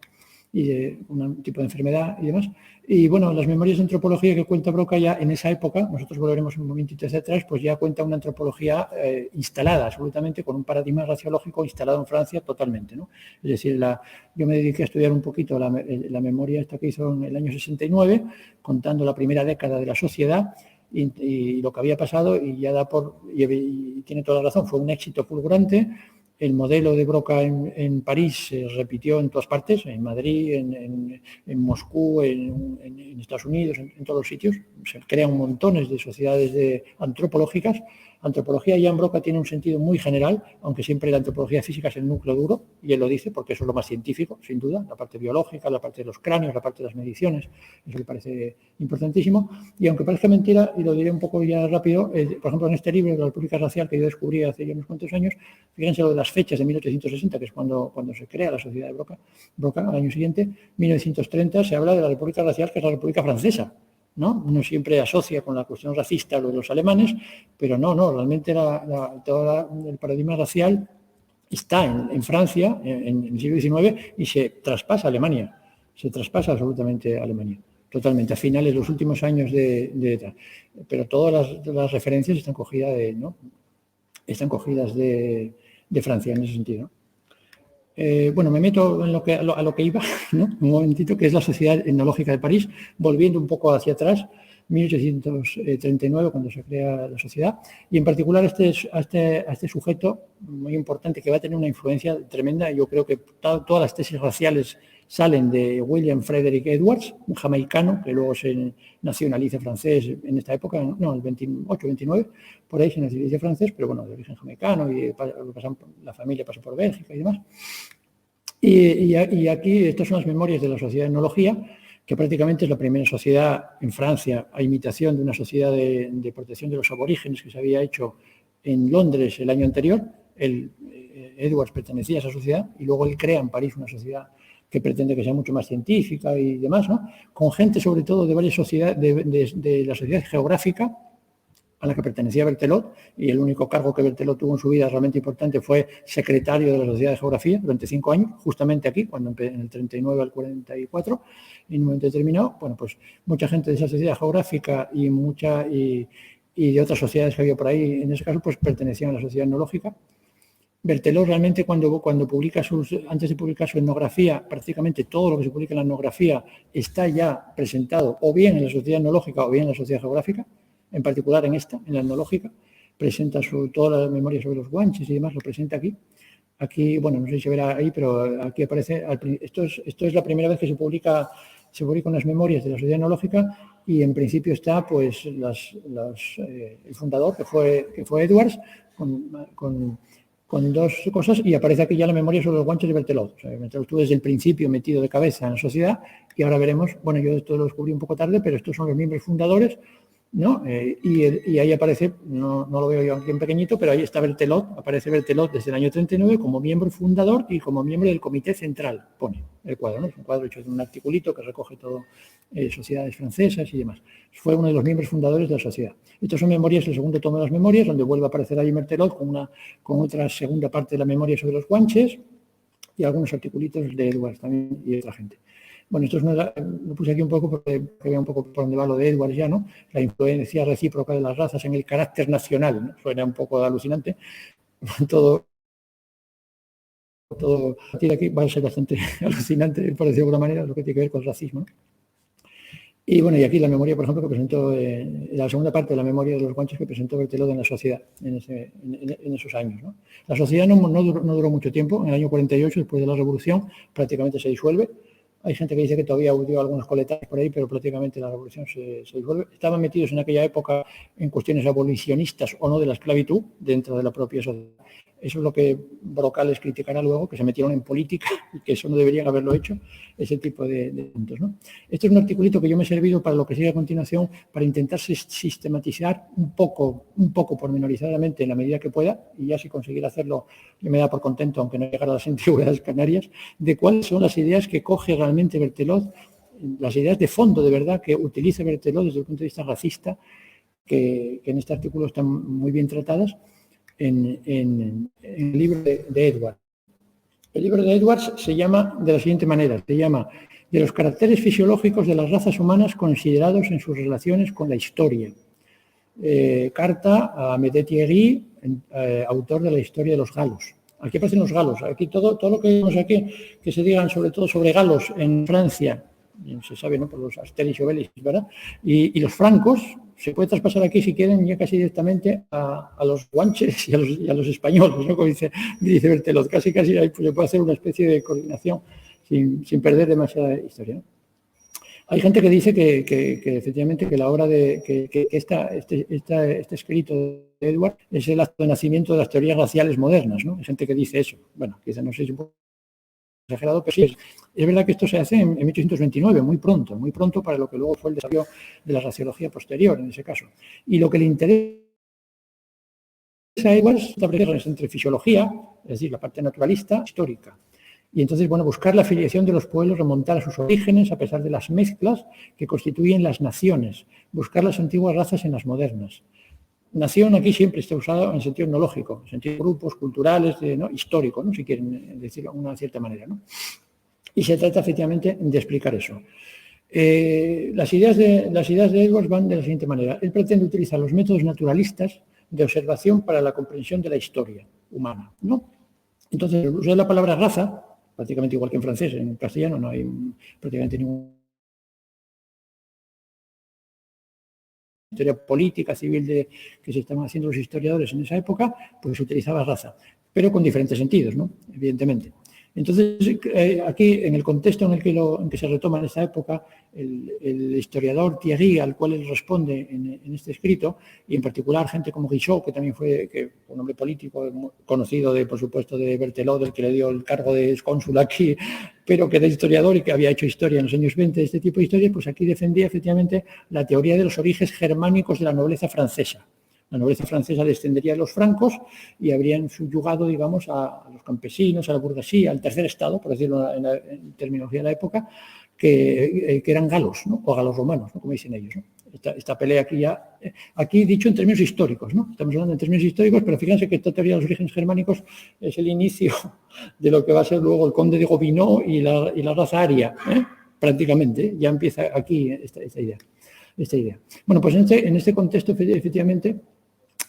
y de un tipo de enfermedad y demás. Y bueno, las memorias de antropología que cuenta Broca ya en esa época, nosotros volveremos un momentito hacia atrás, pues ya cuenta una antropología instalada absolutamente, con un paradigma raciológico instalado en Francia totalmente, ¿no? Es decir, yo me dediqué a estudiar un poquito la memoria esta que hizo en el año 69, contando la primera década de la sociedad y lo que había pasado, y ya y tiene toda la razón, fue un éxito fulgurante. El modelo de Broca en París se repitió en todas partes, en Madrid, en Moscú, en Estados Unidos, en todos los sitios. Se crean montones de sociedades antropológicas. Antropología ya en Broca tiene un sentido muy general, aunque siempre la antropología física es el núcleo duro, y él lo dice porque eso es lo más científico, sin duda, la parte biológica, la parte de los cráneos, la parte de las mediciones, eso me parece importantísimo. Y aunque parezca mentira, y lo diré un poco ya rápido, por ejemplo, en este libro de la República Racial que yo descubrí hace ya unos cuantos años, fíjense lo de las fechas de 1860, que es cuando se crea la sociedad de Broca, al año siguiente, 1930, se habla de la República Racial, que es la República Francesa, ¿no? Uno siempre asocia con la cuestión racista lo de los alemanes, pero no, realmente todo el paradigma racial está en Francia, en el siglo XIX, y se traspasa a Alemania, se traspasa absolutamente a Alemania, totalmente, a finales de los últimos años pero todas las referencias están cogidas de Francia en ese sentido. Bueno, me meto en a lo que iba, ¿no? Un momentito, que es la Sociedad Etnológica de París, volviendo un poco hacia atrás, 1839, cuando se crea la sociedad, y en particular a este sujeto muy importante que va a tener una influencia tremenda. Yo creo que todas las tesis raciales salen de William Frederick Edwards, un jamaicano que luego se nacionaliza francés en esta época, no, el 28, 29, por ahí se nacionaliza francés, pero bueno, de origen jamaicano, y la familia pasa por Bélgica y demás. Y aquí estas son las memorias de la Sociedad de Etnología, que prácticamente es la primera sociedad en Francia, a imitación de una sociedad de protección de los aborígenes que se había hecho en Londres el año anterior. Edwards pertenecía a esa sociedad y luego él crea en París una sociedad que pretende que sea mucho más científica y demás, ¿no? Con gente sobre todo de varias sociedades, de la sociedad geográfica a la que pertenecía Berthelot, y el único cargo que Berthelot tuvo en su vida realmente importante fue secretario de la Sociedad de Geografía durante 5 años, justamente aquí, en el 39 al 44, en un momento determinado. Bueno, pues mucha gente de esa sociedad geográfica y de otras sociedades que había por ahí, en ese caso, pues pertenecían a la sociedad etnológica. Berthelot realmente cuando publica antes de publicar su etnografía, prácticamente todo lo que se publica en la etnografía está ya presentado o bien en la sociedad etnológica o bien en la sociedad geográfica. En particular en la etnológica, presenta toda la memoria sobre los guanches y demás, lo presenta aquí. Aquí, bueno, no sé si se verá ahí, pero aquí aparece, esto es la primera vez que se publican las memorias de la sociedad etnológica, y en principio está pues el fundador, que fue Edwards, con 2 cosas, y aparece aquí ya la memoria sobre los guanches de Berthelot. O sea, Berthelot estuvo desde el principio metido de cabeza en la sociedad, y ahora veremos, bueno, yo esto lo descubrí un poco tarde, pero estos son los miembros fundadores, ¿no? Y ahí aparece, no lo veo yo aquí en pequeñito, pero ahí está Berthelot, aparece Berthelot desde el año 39 como miembro fundador y como miembro del comité central, pone el cuadro, ¿no? Es un cuadro hecho de un articulito que recoge todo, sociedades francesas y demás. Fue uno de los miembros fundadores de la sociedad. Estas son memorias, el segundo tomo de las memorias, donde vuelve a aparecer ahí Berthelot con otra segunda parte de la memoria sobre los guanches y algunos articulitos de Edwards también y de otra gente. Bueno, esto lo puse aquí un poco porque vea un poco por dónde va lo de Edwards ya, ¿no? La influencia recíproca de las razas en el carácter nacional, ¿no? Suena un poco alucinante. Todo a partir de aquí va a ser bastante alucinante, por decirlo de alguna manera, lo que tiene que ver con el racismo, ¿no? Y bueno, y aquí la memoria, por ejemplo, que presentó, la segunda parte de la memoria de los guanches que presentó Berthelot en la sociedad en esos años, ¿no? La sociedad no duró mucho tiempo. En el año 48, después de la Revolución, prácticamente se disuelve. Hay gente que dice que todavía dio algunos coletazos por ahí, pero prácticamente la revolución se disuelve. Estaban metidos en aquella época en cuestiones abolicionistas o no de la esclavitud dentro de la propia sociedad. Eso es lo que Brocal les criticará luego, que se metieron en política y que eso no deberían haberlo hecho, ese tipo de puntos, ¿no? Este es un articulito que yo me he servido para lo que sigue a continuación, para intentar sistematizar un poco pormenorizadamente en la medida que pueda, y ya si conseguir hacerlo, yo me da por contento, aunque no llegara a las antigüedades canarias, de cuáles son las ideas que coge realmente Berthelot, las ideas de fondo, de verdad, que utiliza Berthelot desde el punto de vista racista, que en este artículo están muy bien tratadas, en el libro de Edwards. El libro de Edwards se llama de la siguiente manera, se llama de los caracteres fisiológicos de las razas humanas considerados en sus relaciones con la historia. Carta a Amédée Thierry, autor de la historia de los galos. Aquí aparecen los galos, aquí todo lo que vemos aquí, que se digan sobre todo sobre galos en Francia, se sabe, ¿no?, por los Asterix y Obelix, ¿verdad? Y los francos, se puede traspasar aquí, si quieren, ya casi directamente a los guanches y a los españoles, ¿no?, como dice Berthelot. Casi ahí pues, se puede hacer una especie de coordinación sin perder demasiada historia, ¿no? Hay gente que dice que efectivamente que la obra este escrito de Edward es el acto de nacimiento de las teorías raciales modernas, ¿no? Hay gente que dice eso. Bueno, quizá no sé si un poco exagerado, pero sí es verdad que esto se hace en 1829, muy pronto para lo que luego fue el desarrollo de la raciología posterior, en ese caso. Y lo que le interesa a Edward es entre fisiología, es decir, la parte naturalista, histórica. Y entonces, bueno, buscar la filiación de los pueblos, remontar a sus orígenes a pesar de las mezclas que constituyen las naciones, buscar las antiguas razas en las modernas. Nación aquí siempre está usado en sentido etnológico, en sentido de grupos culturales, ¿no?, histórico, ¿no?, si quieren decirlo de una cierta manera, ¿no? Y se trata efectivamente de explicar eso. Las ideas de Edwards van de la siguiente manera. Él pretende utilizar los métodos naturalistas de observación para la comprensión de la historia humana, ¿no? Entonces, el uso de la palabra raza, prácticamente igual que en francés, en castellano no hay prácticamente ningún historia política, civil que se estaban haciendo los historiadores en esa época, pues se utilizaba raza, pero con diferentes sentidos, ¿no?, evidentemente. Entonces, aquí, en el contexto en que se retoma en esta época, el historiador Thierry, al cual él responde en este escrito, y en particular gente como Guichot, que también fue un hombre político conocido, por supuesto, de Berthelot, el que le dio el cargo de cónsul aquí, pero que era historiador y que había hecho historia en los años 20 de este tipo de historias, pues aquí defendía efectivamente la teoría de los orígenes germánicos de la nobleza francesa. La nobleza francesa descendería de los francos y habrían subyugado, digamos, a los campesinos, a la burguesía, al tercer estado, por decirlo en terminología de la época, que eran galos, ¿no?, o galos romanos, ¿no?, como dicen ellos, ¿no? Esta pelea aquí dicho en términos históricos, ¿no? Estamos hablando en términos históricos, pero fíjense que esta teoría de los orígenes germánicos es el inicio de lo que va a ser luego el conde de Gobineau y la raza aria, prácticamente, ya empieza aquí esta idea. Bueno, pues en este contexto, efectivamente,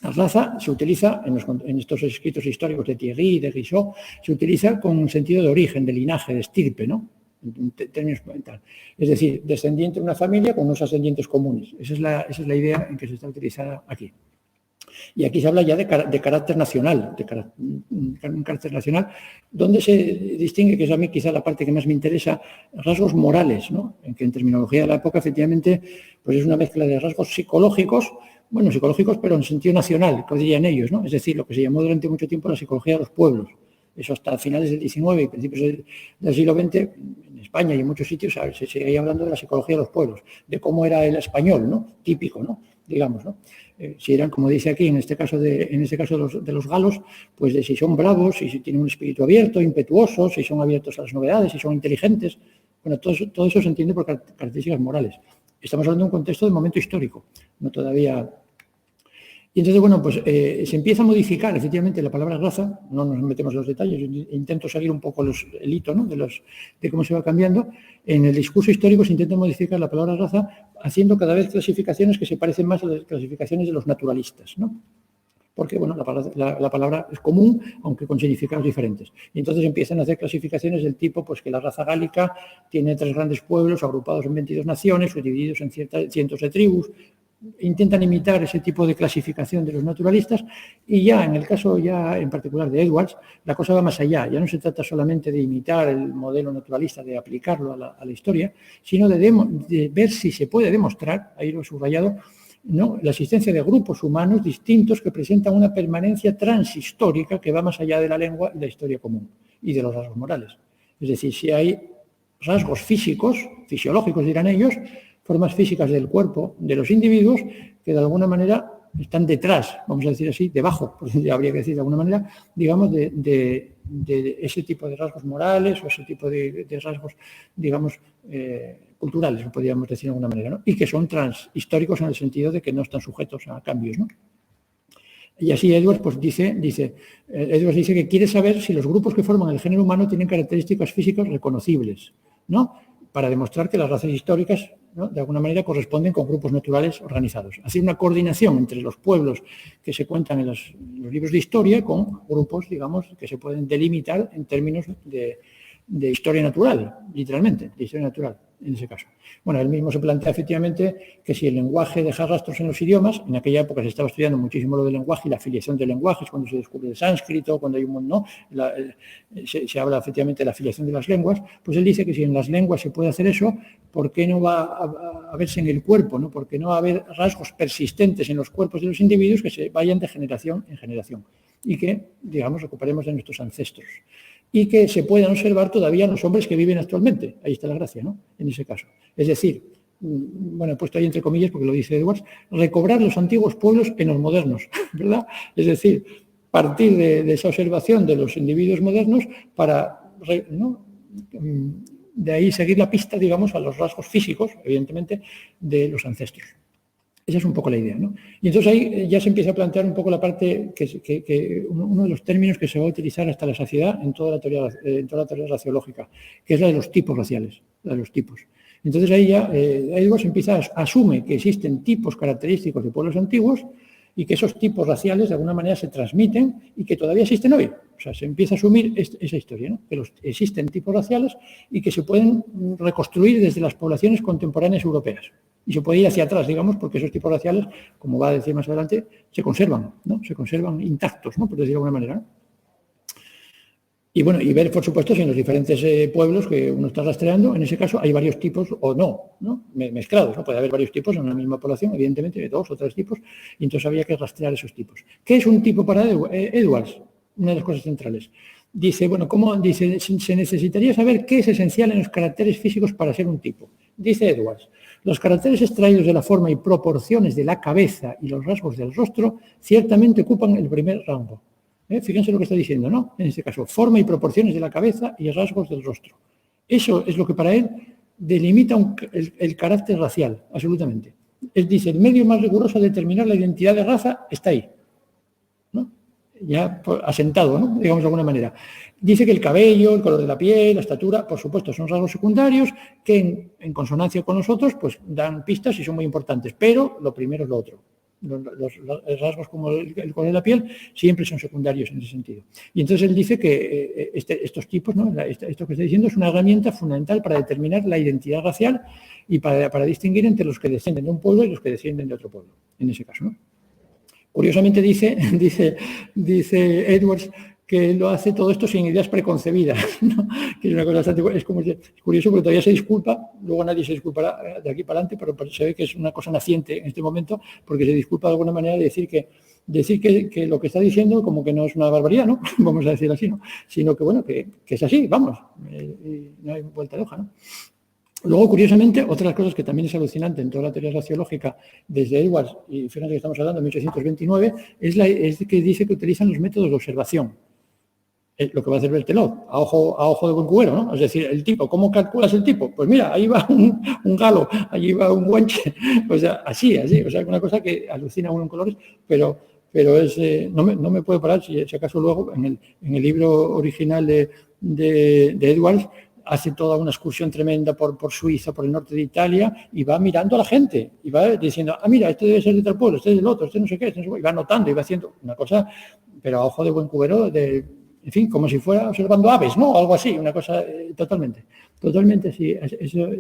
la raza se utiliza, en estos escritos históricos de Thierry y de Guichot, se utiliza con un sentido de origen, de linaje, de estirpe, ¿no?, en términos fundamentales. Es decir, descendiente de una familia con unos ascendientes comunes. Esa es la idea en que se está utilizada aquí. Y aquí se habla ya de carácter nacional, un carácter nacional, donde se distingue, que es a mí quizá la parte que más me interesa, rasgos morales, ¿no?, en que en terminología de la época, efectivamente, pues es una mezcla de rasgos psicológicos, pero en sentido nacional, que dirían ellos, ¿no? Es decir, lo que se llamó durante mucho tiempo la psicología de los pueblos. Eso hasta finales del XIX y principios del siglo XX, en España y en muchos sitios se seguía hablando de la psicología de los pueblos, de cómo era el español, ¿no?, típico, ¿no?, digamos, ¿no? Si eran, como dice aquí, en este caso de los galos, pues de si son bravos, si tienen un espíritu abierto, impetuosos, si son abiertos a las novedades, si son inteligentes. Bueno, todo eso se entiende por características morales. Estamos hablando de un contexto de momento histórico, no todavía. Y entonces, bueno, pues se empieza a modificar efectivamente la palabra raza, no nos metemos en los detalles, intento seguir un poco el hito, ¿no?, de cómo se va cambiando. En el discurso histórico se intenta modificar la palabra raza haciendo cada vez clasificaciones que se parecen más a las clasificaciones de los naturalistas, ¿no? Porque, bueno, la palabra es común, aunque con significados diferentes. Y entonces empiezan a hacer clasificaciones del tipo, pues que la raza gálica tiene 3 grandes pueblos agrupados en 22 naciones, subdivididos en cientos de tribus. intentan imitar ese tipo de clasificación de los naturalistas y ya en el caso ya en particular de Edwards, la cosa va más allá. Ya no se trata solamente de imitar el modelo naturalista, de aplicarlo a la historia, sino de ver si se puede demostrar, ahí lo he subrayado, ¿no?, la existencia de grupos humanos distintos que presentan una permanencia transhistórica que va más allá de la lengua y la historia común y de los rasgos morales. Es decir, si hay rasgos físicos, fisiológicos dirán ellos, formas físicas del cuerpo de los individuos que de alguna manera están detrás, vamos a decir así, debajo, por habría que decir de alguna manera, digamos, de ese tipo de rasgos morales o ese tipo de rasgos, digamos, culturales, podríamos decir de alguna manera, ¿no? Y que son transhistóricos en el sentido de que no están sujetos a cambios, ¿no? Y así Edwards pues dice que quiere saber si los grupos que forman el género humano tienen características físicas reconocibles, ¿no?, para demostrar que las razas históricas, ¿no?, de alguna manera corresponden con grupos naturales organizados. Hacer una coordinación entre los pueblos que se cuentan en los libros de historia con grupos, digamos, que se pueden delimitar en términos de historia natural, literalmente, de historia natural, en ese caso. Bueno, él mismo se plantea efectivamente que si el lenguaje deja rastros en los idiomas, en aquella época se estaba estudiando muchísimo lo del lenguaje y la afiliación de lenguajes, cuando se descubre el sánscrito, cuando hay un ¿no? Se habla efectivamente de la afiliación de las lenguas, pues él dice que si en las lenguas se puede hacer eso, ¿por qué no va a verse en el cuerpo, ¿no? ¿Por qué no va a haber rasgos persistentes en los cuerpos de los individuos que se vayan de generación en generación y que, digamos, recuperemos de nuestros ancestros? Y que se puedan observar todavía en los hombres que viven actualmente. Ahí está la gracia, ¿no?, en ese caso. Es decir, bueno, he puesto ahí entre comillas porque lo dice Edwards, recobrar los antiguos pueblos en los modernos, ¿verdad? Es decir, partir de esa observación de los individuos modernos para, ¿no?, de ahí seguir la pista, digamos, a los rasgos físicos, evidentemente, de los ancestros. Esa es un poco la idea, ¿no? Y entonces ahí ya se empieza a plantear un poco la parte que uno de los términos que se va a utilizar hasta la saciedad en toda la teoría raciológica, que es la de los tipos raciales, la de los tipos. Entonces ahí ya Edwards asume que existen tipos característicos de pueblos antiguos y que esos tipos raciales de alguna manera se transmiten y que todavía existen hoy. O sea, se empieza a asumir esa historia, ¿no?, que existen tipos raciales y que se pueden reconstruir desde las poblaciones contemporáneas europeas. Y se puede ir hacia atrás, digamos, porque esos tipos raciales, como va a decir más adelante, se conservan, ¿no?, se conservan intactos, ¿no?, por decirlo de alguna manera, ¿no? Y bueno, y ver, por supuesto, si en los diferentes pueblos que uno está rastreando, en ese caso hay varios tipos o no, mezclados, ¿no? Puede haber varios tipos en una misma población, evidentemente, de 2 o 3 tipos, y entonces habría que rastrear esos tipos. ¿Qué es un tipo para Edwards? Una de las cosas centrales. Dice, bueno, dice, se necesitaría saber qué es esencial en los caracteres físicos para ser un tipo. Dice Edwards, los caracteres extraídos de la forma y proporciones de la cabeza y los rasgos del rostro ciertamente ocupan el primer rango. Fíjense lo que está diciendo, ¿no? En este caso, forma y proporciones de la cabeza y rasgos del rostro. Eso es lo que para él delimita el carácter racial, absolutamente. Él dice, el medio más riguroso de determinar la identidad de raza está ahí, ¿no?, ya asentado, ¿no?, digamos de alguna manera. Dice que el cabello, el color de la piel, la estatura, por supuesto, son rasgos secundarios que en consonancia con nosotros pues dan pistas y son muy importantes, pero lo primero es lo otro. Los rasgos como el color de la piel siempre son secundarios en ese sentido. Y entonces él dice que estos tipos, ¿no?, esto que está diciendo es una herramienta fundamental para determinar la identidad racial y para distinguir entre los que descienden de un pueblo y los que descienden de otro pueblo, en ese caso, ¿no? Curiosamente dice Edwards que lo hace todo esto sin ideas preconcebidas, ¿no?, que es una cosa bastante, es curioso porque todavía se disculpa, luego nadie se disculpará de aquí para adelante, pero se ve que es una cosa naciente en este momento, porque se disculpa de alguna manera de decir que lo que está diciendo como que no es una barbaridad, ¿no?, vamos a decir así, ¿no?, sino que bueno, que es así, vamos, y no hay vuelta de hoja, ¿no? Luego, curiosamente, otra de las cosas que también es alucinante en toda la teoría raciológica desde Edwards, y fíjate que estamos hablando de 1829, es que dice que utilizan los métodos de observación. Lo que va a hacer Berthelot, a ojo de buen cubero, ¿no? Es decir, el tipo, ¿cómo calculas el tipo? Pues mira, ahí va un galo, allí va un guanche, o sea, así, o sea, una cosa que alucina a uno en colores, pero es, no me puedo parar, si acaso luego, en el libro original de Edwards, hace toda una excursión tremenda por Suiza, por el norte de Italia, y va mirando a la gente, y va diciendo, mira, este debe ser de tal pueblo, este es del otro, este no sé qué, y va anotando, y va haciendo una cosa, pero a ojo de buen cubero, en fin, como si fuera observando aves, ¿no? Algo así, una cosa totalmente sí.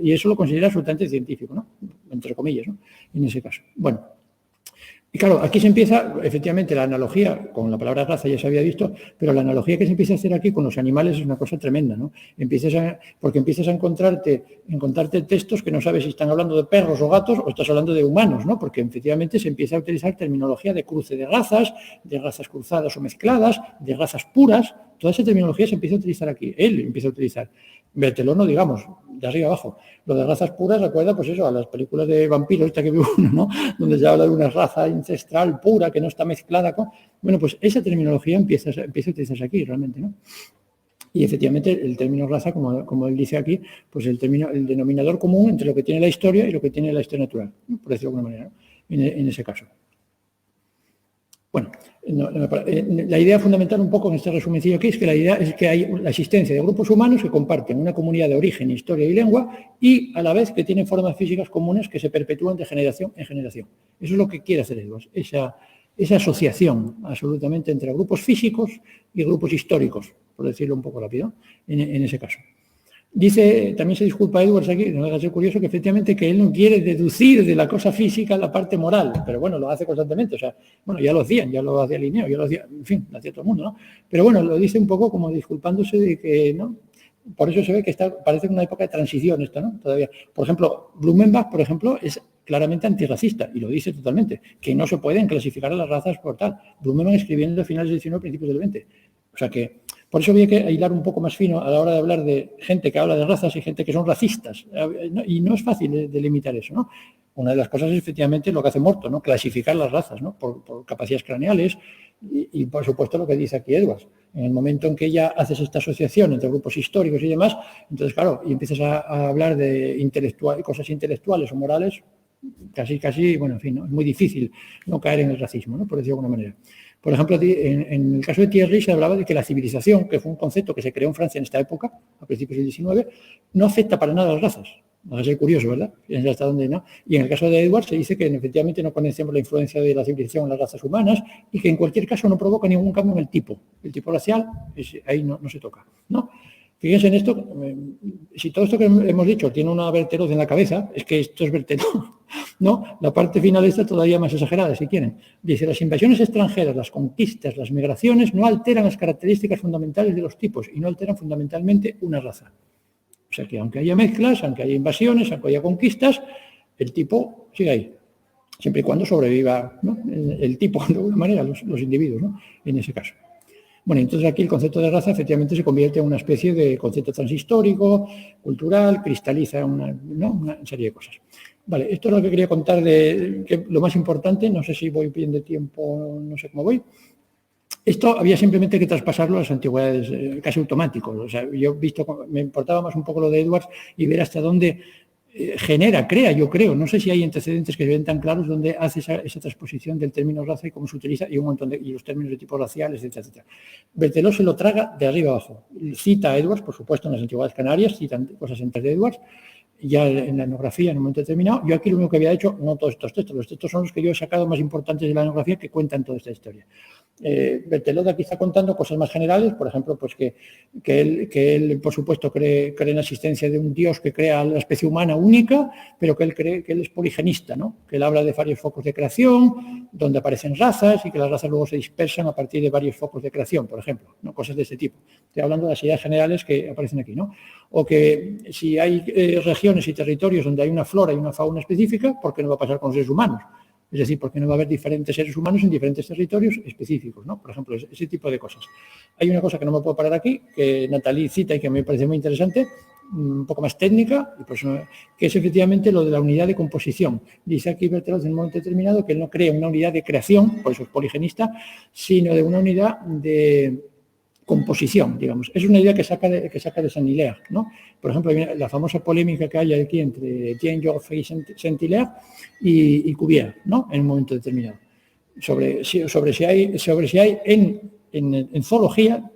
Y eso lo considera absolutamente científico, ¿no? Entre comillas, ¿no? En ese caso. Bueno. Y claro, aquí se empieza, efectivamente, la analogía, con la palabra raza ya se había visto, pero la analogía que se empieza a hacer aquí con los animales es una cosa tremenda, ¿no? Porque empiezas a encontrarte textos que no sabes si están hablando de perros o gatos o estás hablando de humanos, ¿no? Porque efectivamente se empieza a utilizar terminología de cruce de razas cruzadas o mezcladas, de razas puras. Toda esa terminología se empieza a utilizar aquí. Él empieza a utilizar. Berthelot no, digamos, de arriba abajo. Lo de razas puras recuerda, pues eso, a las películas de vampiros, esta que vio uno, ¿no? Donde se habla de una raza ancestral pura que no está mezclada con... Bueno, pues esa terminología empieza a utilizarse aquí, realmente, ¿no? Y efectivamente el término raza, como él dice aquí, pues el denominador común entre lo que tiene la historia y lo que tiene la historia natural, ¿no? Por decirlo de alguna manera, ¿no? En ese caso. Bueno, la idea fundamental un poco en este resumencillo aquí es que la idea es que hay la existencia de grupos humanos que comparten una comunidad de origen, historia y lengua y a la vez que tienen formas físicas comunes que se perpetúan de generación en generación. Eso es lo que quiere hacer Edwards, esa asociación absolutamente entre grupos físicos y grupos históricos, por decirlo un poco rápido, en ese caso. Dice, también se disculpa Edwards aquí, no deja de ser curioso, que efectivamente que él no quiere deducir de la cosa física la parte moral, pero bueno, lo hace constantemente, o sea, bueno, ya lo hacían, ya lo hacía Linneo, ya lo hacía, en fin, lo hacía todo el mundo, ¿no? Pero bueno, lo dice un poco como disculpándose de que, ¿no? Por eso se ve que parece una época de transición esto, ¿no? Todavía. Por ejemplo, Blumenbach, por ejemplo, es claramente antirracista, y lo dice totalmente, que no se pueden clasificar a las razas por tal. Blumenbach escribiendo a finales del XIX, principios del XX. O sea que, por eso había que hilar un poco más fino a la hora de hablar de gente que habla de razas y gente que son racistas. Y no es fácil delimitar eso, ¿no? Una de las cosas es efectivamente lo que hace Morton, ¿no? Clasificar las razas, ¿no? Por capacidades craneales y, por supuesto, lo que dice aquí Edwards. En el momento en que ya haces esta asociación entre grupos históricos y demás, entonces, claro, y empiezas a hablar de cosas intelectuales o morales, casi, bueno, en fin, ¿no? Es muy difícil no caer en el racismo, ¿no? Por decirlo de alguna manera. Por ejemplo, en el caso de Thierry se hablaba de que la civilización, que fue un concepto que se creó en Francia en esta época, a principios del XIX, no afecta para nada a las razas. Va a ser curioso, ¿verdad? Hasta dónde, ¿no? Y en el caso de Edwards se dice que efectivamente no conocemos la influencia de la civilización en las razas humanas y que en cualquier caso no provoca ningún cambio en el tipo. El tipo racial, ahí no se toca, ¿no? Fíjense en esto, si todo esto que hemos dicho tiene una Berthelot en la cabeza, es que esto es Berthelot, ¿no? La parte final está todavía más exagerada, si quieren. Dice, las invasiones extranjeras, las conquistas, las migraciones no alteran las características fundamentales de los tipos y no alteran fundamentalmente una raza. O sea que aunque haya mezclas, aunque haya invasiones, aunque haya conquistas, el tipo sigue ahí, siempre y cuando sobreviva, ¿no? El tipo, de alguna manera, los individuos, ¿no? En ese caso. Bueno, entonces aquí el concepto de raza efectivamente se convierte en una especie de concepto transhistórico, cultural, cristaliza una serie de cosas. Vale, esto es lo que quería contar lo más importante, no sé si voy bien de tiempo, no sé cómo voy. Esto había simplemente que traspasarlo a las antigüedades casi automáticos. O sea, me importaba más un poco lo de Edwards y ver hasta dónde crea, yo creo, no sé si hay antecedentes que se ven tan claros donde hace esa transposición del término raza y cómo se utiliza y y los términos de tipos raciales, etcétera. Berthelot se lo traga de arriba abajo. Cita a Edwards, por supuesto, en las Antigüedades Canarias, citan cosas entre de Edwards, ya en la etnografía en un momento determinado. Yo aquí lo único que había hecho, no todos estos textos, los textos son los que yo he sacado más importantes de la etnografía que cuentan toda esta historia. Berthelot aquí está contando cosas más generales, por ejemplo, pues que él por supuesto cree en la existencia de un Dios que crea la especie humana única, pero que él cree que él es poligenista, ¿no? Que él habla de varios focos de creación, donde aparecen razas y que las razas luego se dispersan a partir de varios focos de creación, por ejemplo, ¿no? Cosas de este tipo. Estoy hablando de las ideas generales que aparecen aquí, ¿no? O que si hay regiones y territorios donde hay una flora y una fauna específica, ¿por qué no va a pasar con los seres humanos? Es decir, porque no va a haber diferentes seres humanos en diferentes territorios específicos, ¿no? Por ejemplo, ese tipo de cosas. Hay una cosa que no me puedo parar aquí, que Nathalie cita y que me parece muy interesante, un poco más técnica, que es efectivamente lo de la unidad de composición. Dice aquí Berthelot en un momento determinado que él no crea una unidad de creación, por eso es poligenista, sino de una unidad de composición, digamos. Es una idea que saca de Saint-Hilaire, ¿no? Por ejemplo, la famosa polémica que hay aquí entre Jean-Georges Saint-Hilaire y Cuvier, ¿no? En un momento determinado. Sobre si hay en zoología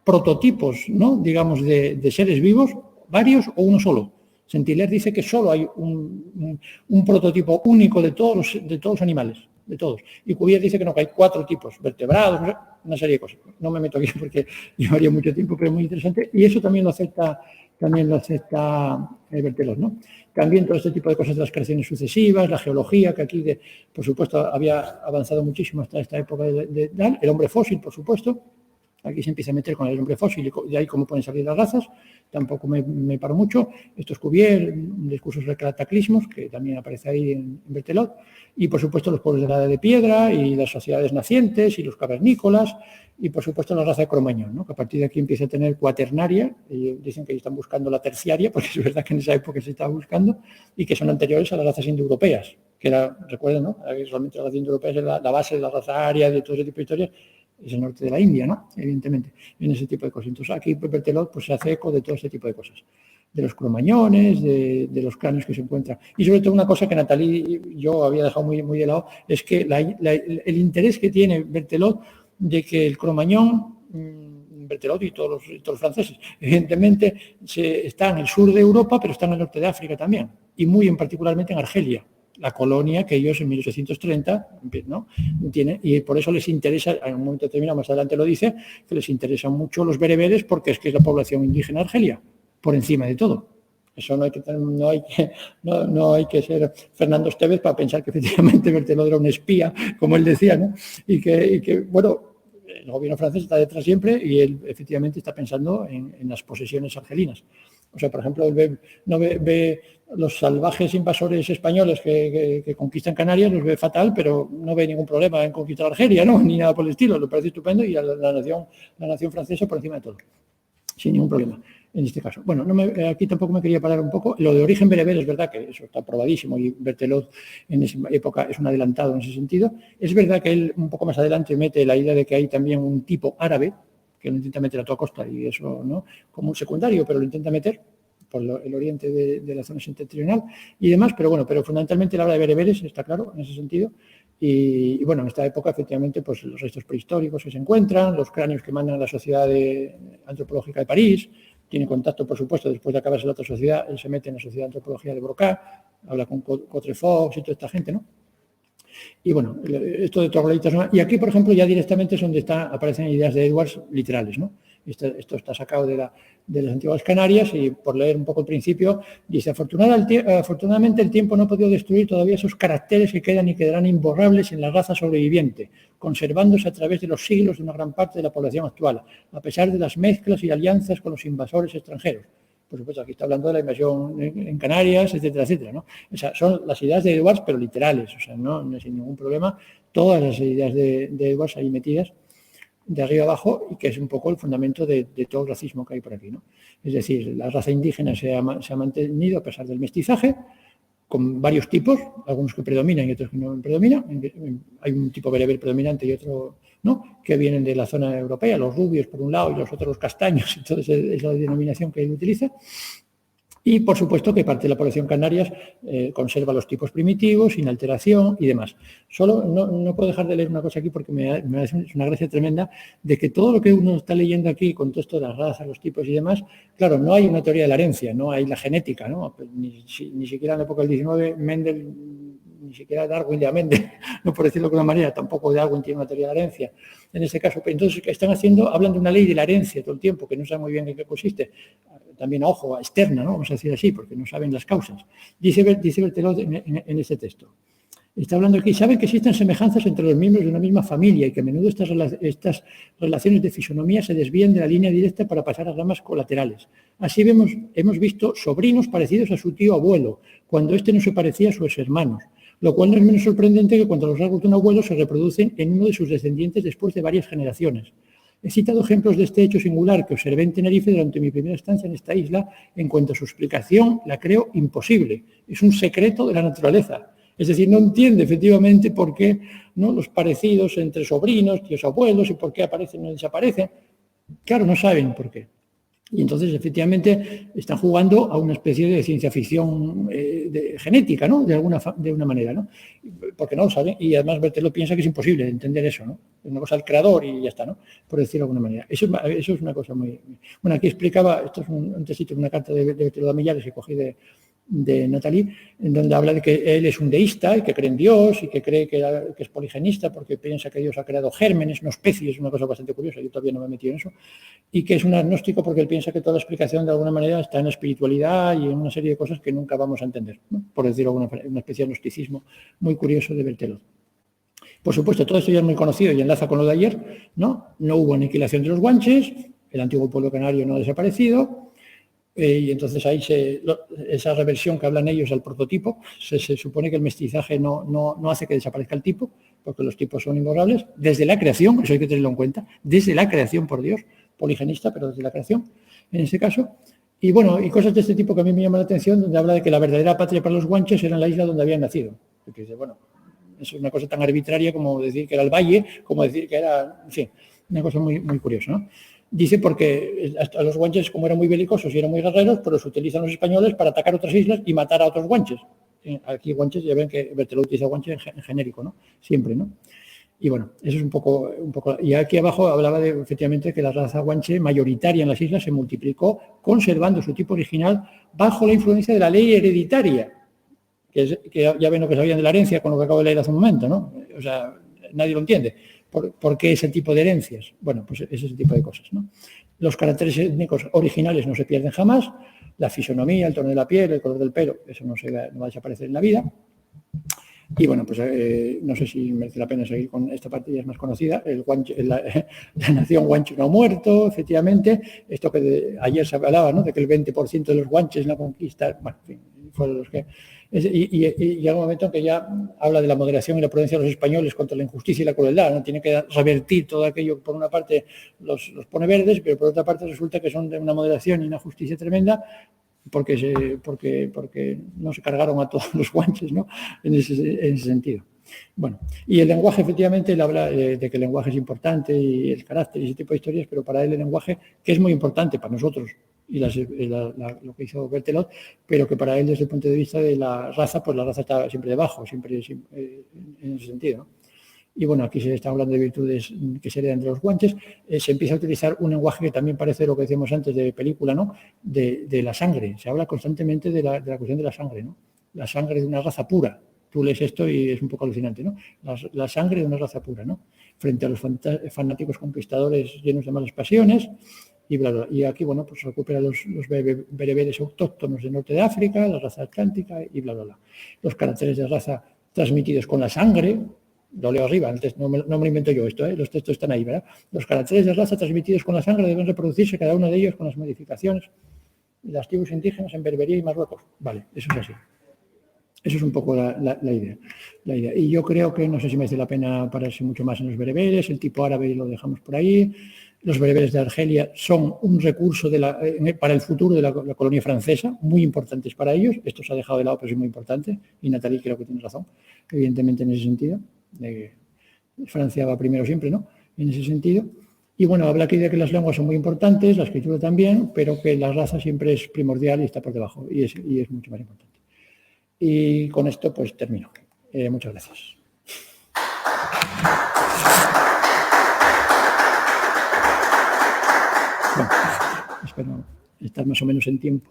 prototipos, ¿no? Digamos, de seres vivos, varios o uno solo. Saint-Hilaire dice que solo hay un prototipo único de todos los animales, de todos. Y Cuvier dice que no, que hay 4 tipos, vertebrados, una serie de cosas. No me meto aquí porque llevaría mucho tiempo, pero es muy interesante. Y eso también lo acepta Berthelot, ¿no? También todo este tipo de cosas de las creaciones sucesivas, la geología, que aquí, por supuesto, había avanzado muchísimo hasta esta época el hombre fósil, por supuesto. Aquí se empieza a meter con el hombre fósil y de ahí cómo pueden salir las razas. Tampoco me paro mucho. Esto es Cuvier, discursos de cataclismos, que también aparece ahí en Berthelot. Y, por supuesto, los pueblos de la edad de piedra y las sociedades nacientes y los cavernícolas. Y, por supuesto, la raza de Cromañón, ¿no? Que a partir de aquí empieza a tener cuaternaria. Y dicen que están buscando la terciaria, porque es verdad que en esa época se estaba buscando, y que son anteriores a las razas indoeuropeas, que era, recuerden, ¿no? Realmente la raza indoeuropea es la base de la raza aria, de todo ese tipo de historias. Es el norte de la India, ¿no? Evidentemente, en ese tipo de cosas. Entonces, aquí Berthelot pues, se hace eco de todo ese tipo de cosas. De los cromañones, de los cráneos que se encuentran. Y sobre todo una cosa que Nathalie yo había dejado muy, muy de lado, es que el interés que tiene Berthelot de que el cromañón, Berthelot y todos los franceses, evidentemente está en el sur de Europa, pero está en el norte de África también, y muy particularmente en Argelia, la colonia que ellos en 1830, ¿no? tienen, y por eso les interesa, en un momento determinado, más adelante lo dice, que les interesan mucho los bereberes porque es que es la población indígena de Argelia, por encima de todo. Eso no hay que ser Fernando Estévez para pensar que efectivamente Berthelot era un espía, como él decía, ¿no? Y que, bueno, el gobierno francés está detrás siempre y él efectivamente está pensando en las posesiones argelinas. O sea, por ejemplo, él ve los salvajes invasores españoles que conquistan Canarias, los ve fatal, pero no ve ningún problema en conquistar Argelia, ¿no? Ni nada por el estilo, lo parece estupendo y a la nación francesa por encima de todo, sin ningún problema. En este caso. Bueno, aquí tampoco me quería parar un poco. Lo de origen bereber es verdad que eso está probadísimo y Berthelot en esa época es un adelantado en ese sentido. Es verdad que él un poco más adelante mete la idea de que hay también un tipo árabe, que lo intenta meter a toda costa y eso, ¿no? Como un secundario, pero lo intenta meter por el oriente de la zona septentrional y demás, pero bueno, pero fundamentalmente la habla de bereberes, está claro, en ese sentido. Y bueno, en esta época, efectivamente, pues los restos prehistóricos que se encuentran, los cráneos que mandan a la Sociedad Antropológica de París. Tiene contacto, por supuesto, después de acabarse la otra sociedad, él se mete en la Sociedad de Antropología de Broca, habla con Cotrefort y toda esta gente, ¿no? Y bueno, esto de trogloditas, ¿no? Y aquí, por ejemplo, ya directamente es donde aparecen ideas de Edwards literales, ¿no? Esto está sacado de las antiguas Canarias y por leer un poco el principio, dice, afortunadamente el tiempo no ha podido destruir todavía esos caracteres que quedan y quedarán imborrables en la raza sobreviviente, conservándose a través de los siglos de una gran parte de la población actual, a pesar de las mezclas y alianzas con los invasores extranjeros. Por supuesto, aquí está hablando de la invasión en Canarias, etcétera, etcétera, ¿no? O sea, son las ideas de Edwards, pero literales, o sea, no sin ningún problema, todas las ideas de Edwards ahí metidas, de arriba abajo, y que es un poco el fundamento de todo el racismo que hay por aquí, ¿no? Es decir, la raza indígena se ha mantenido a pesar del mestizaje, con varios tipos, algunos que predominan y otros que no predominan. Hay un tipo bereber predominante y otro no, que vienen de la zona europea, los rubios por un lado y los otros los castaños, entonces es la denominación que él utiliza. Y, por supuesto, que parte de la población Canarias conserva los tipos primitivos, sin alteración y demás. Solo no puedo dejar de leer una cosa aquí porque me hace una gracia tremenda de que todo lo que uno está leyendo aquí con todo esto de las razas, los tipos y demás, claro, no hay una teoría de la herencia, no hay la genética, ¿no? Ni siquiera en la época del 19, Mendel, ni siquiera Darwin de Mendel, no por decirlo de alguna manera, tampoco Darwin tiene una teoría de la herencia. En ese caso, entonces, ¿qué están haciendo? Hablan de una ley de la herencia todo el tiempo, que no saben muy bien en qué consiste. También a ojo, externa, ¿no? Vamos a decir así, porque no saben las causas. Dice Berthelot en este texto. Está hablando aquí, saben que existen semejanzas entre los miembros de una misma familia y que a menudo estas relaciones de fisonomía se desvían de la línea directa para pasar a ramas colaterales. Así hemos visto sobrinos parecidos a su tío abuelo, cuando éste no se parecía a sus hermanos, lo cual no es menos sorprendente que cuando los rasgos de un abuelo se reproducen en uno de sus descendientes después de varias generaciones. He citado ejemplos de este hecho singular que observé en Tenerife durante mi primera estancia en esta isla. En cuanto a su explicación, la creo imposible. Es un secreto de la naturaleza. Es decir, no entiende efectivamente por qué, ¿no?, los parecidos entre sobrinos, tíos abuelos y por qué aparecen o desaparecen. Claro, no saben por qué. Y entonces, efectivamente, están jugando a una especie de ciencia ficción genética, ¿no? De una manera, ¿no? Porque no lo saben. Y además Berthelot piensa que es imposible entender eso, ¿no? Es una cosa del creador y ya está, ¿no? Por decirlo de alguna manera. Eso es una cosa muy... Bueno, aquí explicaba, esto es un textito, una carta de Berthelot a Millares que cogí de de Nathalie, en donde habla de que él es un deísta y que cree en Dios y que cree que es poligenista porque piensa que Dios ha creado gérmenes, no especies, una cosa bastante curiosa, yo todavía no me he metido en eso, y que es un agnóstico porque él piensa que toda explicación de alguna manera está en la espiritualidad y en una serie de cosas que nunca vamos a entender, ¿no? Por decirlo de alguna manera, una especie de gnosticismo muy curioso de Berthelot. Por supuesto, todo esto ya es muy conocido y enlaza con lo de ayer, ¿no? No hubo aniquilación de los guanches, el antiguo pueblo canario no ha desaparecido, y entonces ahí esa reversión que hablan ellos al prototipo, se supone que el mestizaje no hace que desaparezca el tipo, porque los tipos son imborrables, desde la creación, eso hay que tenerlo en cuenta, desde la creación, por Dios, poligenista, pero desde la creación, en ese caso. Y bueno, y cosas de este tipo que a mí me llaman la atención, donde habla de que la verdadera patria para los guanches era en la isla donde habían nacido. Porque dice, bueno, eso es una cosa tan arbitraria como decir que era el valle, como decir que era, en fin, una cosa muy, muy curiosa, ¿no? Dice porque a los guanches, como eran muy belicosos y eran muy guerreros, pues los utilizan los españoles para atacar otras islas y matar a otros guanches. Aquí guanches, ya ven que Berthelot utiliza guanches en genérico, ¿no? Siempre, ¿no? Y bueno, eso es un poco... Y aquí abajo hablaba de, efectivamente, que la raza guanche mayoritaria en las islas se multiplicó conservando su tipo original bajo la influencia de la ley hereditaria, que ya ven lo que sabían de la herencia con lo que acabo de leer hace un momento, ¿no? O sea, nadie lo entiende. ¿Por qué ese tipo de herencias? Bueno, pues es ese tipo de cosas, ¿no? Los caracteres étnicos originales no se pierden jamás, la fisonomía, el tono de la piel, el color del pelo, eso no va a desaparecer en la vida. Y bueno, pues no sé si merece la pena seguir con esta parte, ya es más conocida, la nación guanche no muerto, efectivamente, esto que ayer se hablaba, ¿no? De que el 20% de los guanches en la conquista, bueno, en fin, fueron los que... Y llega un momento en que ya habla de la moderación y la prudencia de los españoles contra la injusticia y la crueldad, ¿no? Tiene que revertir todo aquello que por una parte los pone verdes, pero por otra parte resulta que son de una moderación y una justicia tremenda, porque no se cargaron a todos los guanches, ¿no? En ese sentido. Bueno, y el lenguaje, efectivamente, él habla de que el lenguaje es importante y el carácter y ese tipo de historias, pero para él el lenguaje, que es muy importante para nosotros, y lo que hizo Berthelot, pero que para él, desde el punto de vista de la raza, pues la raza está siempre debajo, siempre en ese sentido, ¿no? Y bueno, aquí se está hablando de virtudes que se heredan de los guanches. Se empieza a utilizar un lenguaje que también parece lo que decíamos antes de película, ¿no? De la sangre. Se habla constantemente de la cuestión de la sangre, ¿no? La sangre de una raza pura. Tú lees esto y es un poco alucinante, ¿no? La sangre de una raza pura, ¿no? Frente a los fanáticos conquistadores llenos de malas pasiones y bla, bla. Y aquí, bueno, pues recupera los bereberes autóctonos del norte de África, la raza atlántica y bla, bla, bla. Los caracteres de raza transmitidos con la sangre. Lo leo arriba, no me lo invento yo esto, los textos están ahí, ¿verdad? Los caracteres de raza transmitidos con la sangre deben reproducirse cada uno de ellos con las modificaciones de las tribus indígenas en Berbería y Marruecos. Vale, eso es así. Eso es un poco la idea. Y yo creo que no sé si merece la pena pararse mucho más en los bereberes, el tipo árabe lo dejamos por ahí. Los bereberes de Argelia son un recurso para el futuro de la colonia francesa, muy importantes para ellos. Esto se ha dejado de lado, pero es muy importante. Y Nathalie creo que tiene razón, evidentemente, en ese sentido. Francia va primero siempre, ¿no? En ese sentido. Y bueno, habla aquí de que las lenguas son muy importantes, la escritura también, pero que la raza siempre es primordial y está por debajo, y es mucho más importante. Y con esto, pues, termino. Muchas gracias. Bueno, espero estar más o menos en tiempo.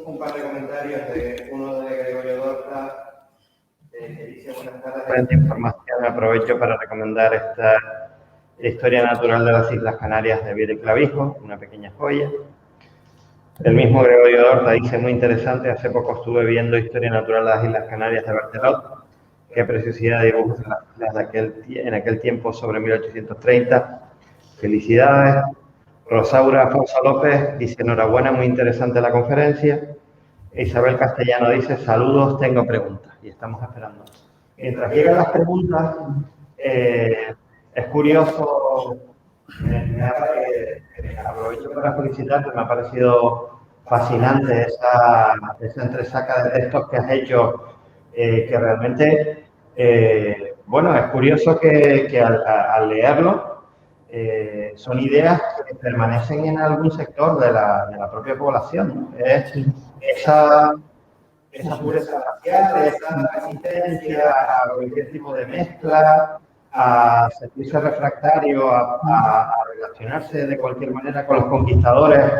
Un par de comentarios de uno de Gregorio Dorta, que dice: buenas tardes, de información. Aprovecho para recomendar esta Historia Natural de las Islas Canarias de Viera y Clavijo, una pequeña joya. El mismo Gregorio Dorta dice: muy interesante, hace poco estuve viendo Historia Natural de las Islas Canarias de Berthelot, qué preciosidad de dibujos en las islas en aquel tiempo sobre 1830. Felicidades. Rosaura Afonso López dice: enhorabuena, muy interesante la conferencia. Isabel Castellano dice: saludos, tengo preguntas. Y estamos esperando. Mientras llegan las preguntas, es curioso, aprovecho para felicitarte, me ha parecido fascinante esa entresaca de textos que has hecho, que realmente, bueno, es curioso que al leerlo, son ideas que permanecen en algún sector de la propia población, ¿no? Esa pureza racial, esa resistencia a cualquier tipo de mezcla, a sentirse refractario, a relacionarse de cualquier manera con los conquistadores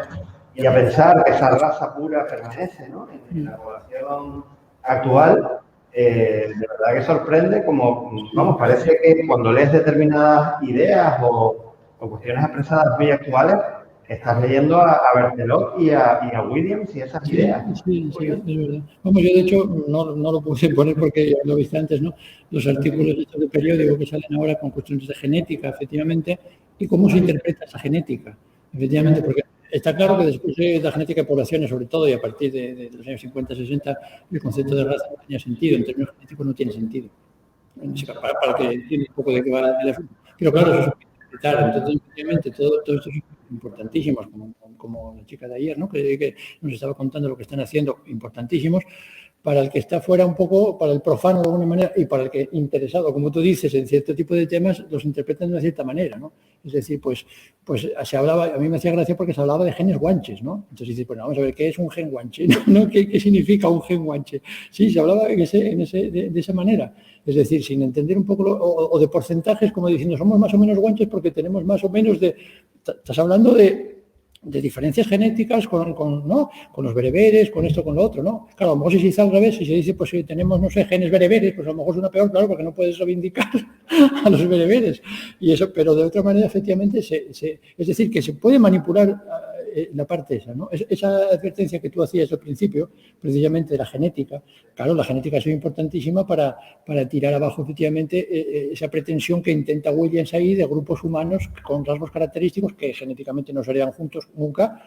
y a pensar que esa raza pura permanece, ¿no?, en la población actual. De verdad que sorprende como, vamos, parece que cuando lees determinadas ideas o cuestiones expresadas muy actuales, estás leyendo a Berthelot y a Williams y esas ideas. Sí, es verdad. Vamos, yo de hecho no lo pude poner porque ya lo viste antes, ¿no? Los artículos de periódico que salen ahora con cuestiones de genética, efectivamente, y cómo se interpreta esa genética, efectivamente, porque está claro que después de la genética de poblaciones, sobre todo, y a partir de los años 50, 60, el concepto de raza no tenía sentido, en términos genéticos no tiene sentido. Para que entienda un poco de qué va el asunto. Pero claro, eso es interpretar. Entonces, efectivamente, todo esto es importantísimos, como la chica de ayer, ¿no?, que nos estaba contando lo que están haciendo, importantísimos, para el que está fuera un poco, para el profano de alguna manera, y para el que interesado, como tú dices, en cierto tipo de temas, los interpretan de una cierta manera, ¿no? Es decir, pues se hablaba, a mí me hacía gracia porque se hablaba de genes guanches, ¿no? Entonces dices, bueno, vamos a ver, ¿qué es un gen guanche? ¿No? ¿Qué significa un gen guanche? Sí, se hablaba de esa manera. Es decir, sin entender un poco, o de porcentajes, como diciendo, somos más o menos guanches porque tenemos más o menos de... Estás hablando de diferencias genéticas con los bereberes, con esto, con lo otro, ¿no? Claro, a lo mejor si se dice al revés, si se dice, pues si tenemos, no sé, genes bereberes, pues a lo mejor es una peor, claro, porque no puedes reivindicar a los bereberes. Y eso, pero de otra manera, efectivamente, es decir, que se puede manipular la parte esa, ¿no? Esa advertencia que tú hacías al principio, precisamente de la genética, claro, la genética ha sido importantísima para tirar abajo, efectivamente, esa pretensión que intenta Williams ahí de grupos humanos con rasgos característicos que genéticamente no serían juntos nunca.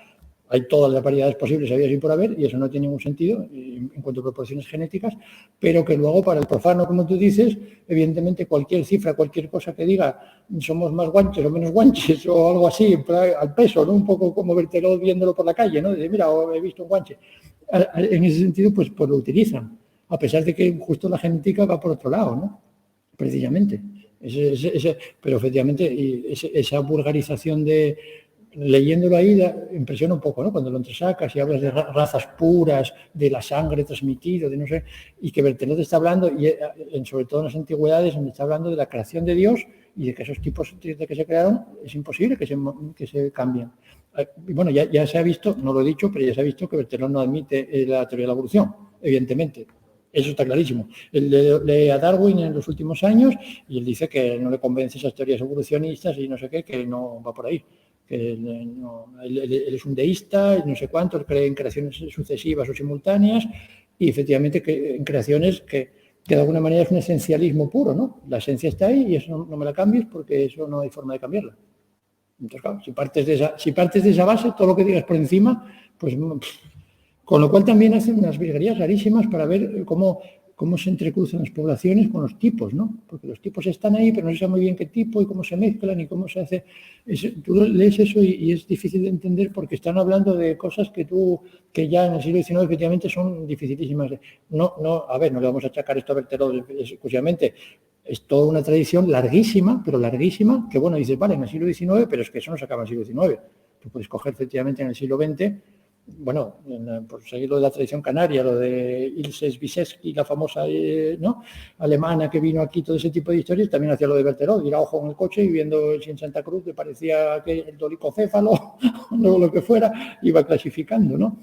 Hay todas las variedades posibles, había y por haber, y eso no tiene ningún sentido en cuanto a proporciones genéticas, pero que luego para el profano, como tú dices, evidentemente cualquier cifra, cualquier cosa que diga somos más guanches o menos guanches o algo así, al peso, ¿no? Un poco como Berthelot viéndolo por la calle, ¿no? Dice, mira, he visto un guanche. En ese sentido, pues lo utilizan, a pesar de que justo la genética va por otro lado, ¿no? Precisamente. Pero efectivamente, esa vulgarización leyéndolo ahí impresiona un poco, ¿no? Cuando lo entresacas y hablas de razas puras, de la sangre transmitida, de no sé, y que Berthelot está hablando, y sobre todo en las antigüedades, donde está hablando de la creación de Dios y de que esos tipos de que se crearon es imposible que se cambien. Y bueno, ya se ha visto, no lo he dicho, pero ya se ha visto que Berthelot no admite la teoría de la evolución, evidentemente. Eso está clarísimo. Él lee a Darwin en los últimos años y él dice que no le convence esas teorías evolucionistas y no sé qué, que no va por ahí. Él es un deísta, no sé cuánto, él cree en creaciones sucesivas o simultáneas y efectivamente que en creaciones que de alguna manera es un esencialismo puro, ¿no? La esencia está ahí y eso no me la cambies porque eso no hay forma de cambiarla. Entonces, claro, si partes de esa base, todo lo que digas por encima, pues... Con lo cual también hacen unas virguerías rarísimas para ver cómo se entrecruzan las poblaciones con los tipos, ¿no? Porque los tipos están ahí, pero no se sabe muy bien qué tipo y cómo se mezclan y cómo se hace. Tú lees eso y es difícil de entender porque están hablando de cosas que ya en el siglo XIX efectivamente son dificilísimas. A ver, no le vamos a achacar esto a Berthelot exclusivamente. Es toda una tradición larguísima, pero larguísima, que bueno, dices, vale, en el siglo XIX, pero es que eso no se acaba en el siglo XIX. Tú puedes coger efectivamente en el siglo XX. Bueno, por seguir lo de la tradición canaria, lo de Ilse Wyszynski, la famosa ¿no? alemana que vino aquí, todo ese tipo de historias, también hacía lo de Berthelot, ir a ojo en el coche y viendo si en Santa Cruz le parecía que el dolicocéfalo o lo que fuera, iba clasificando, ¿no?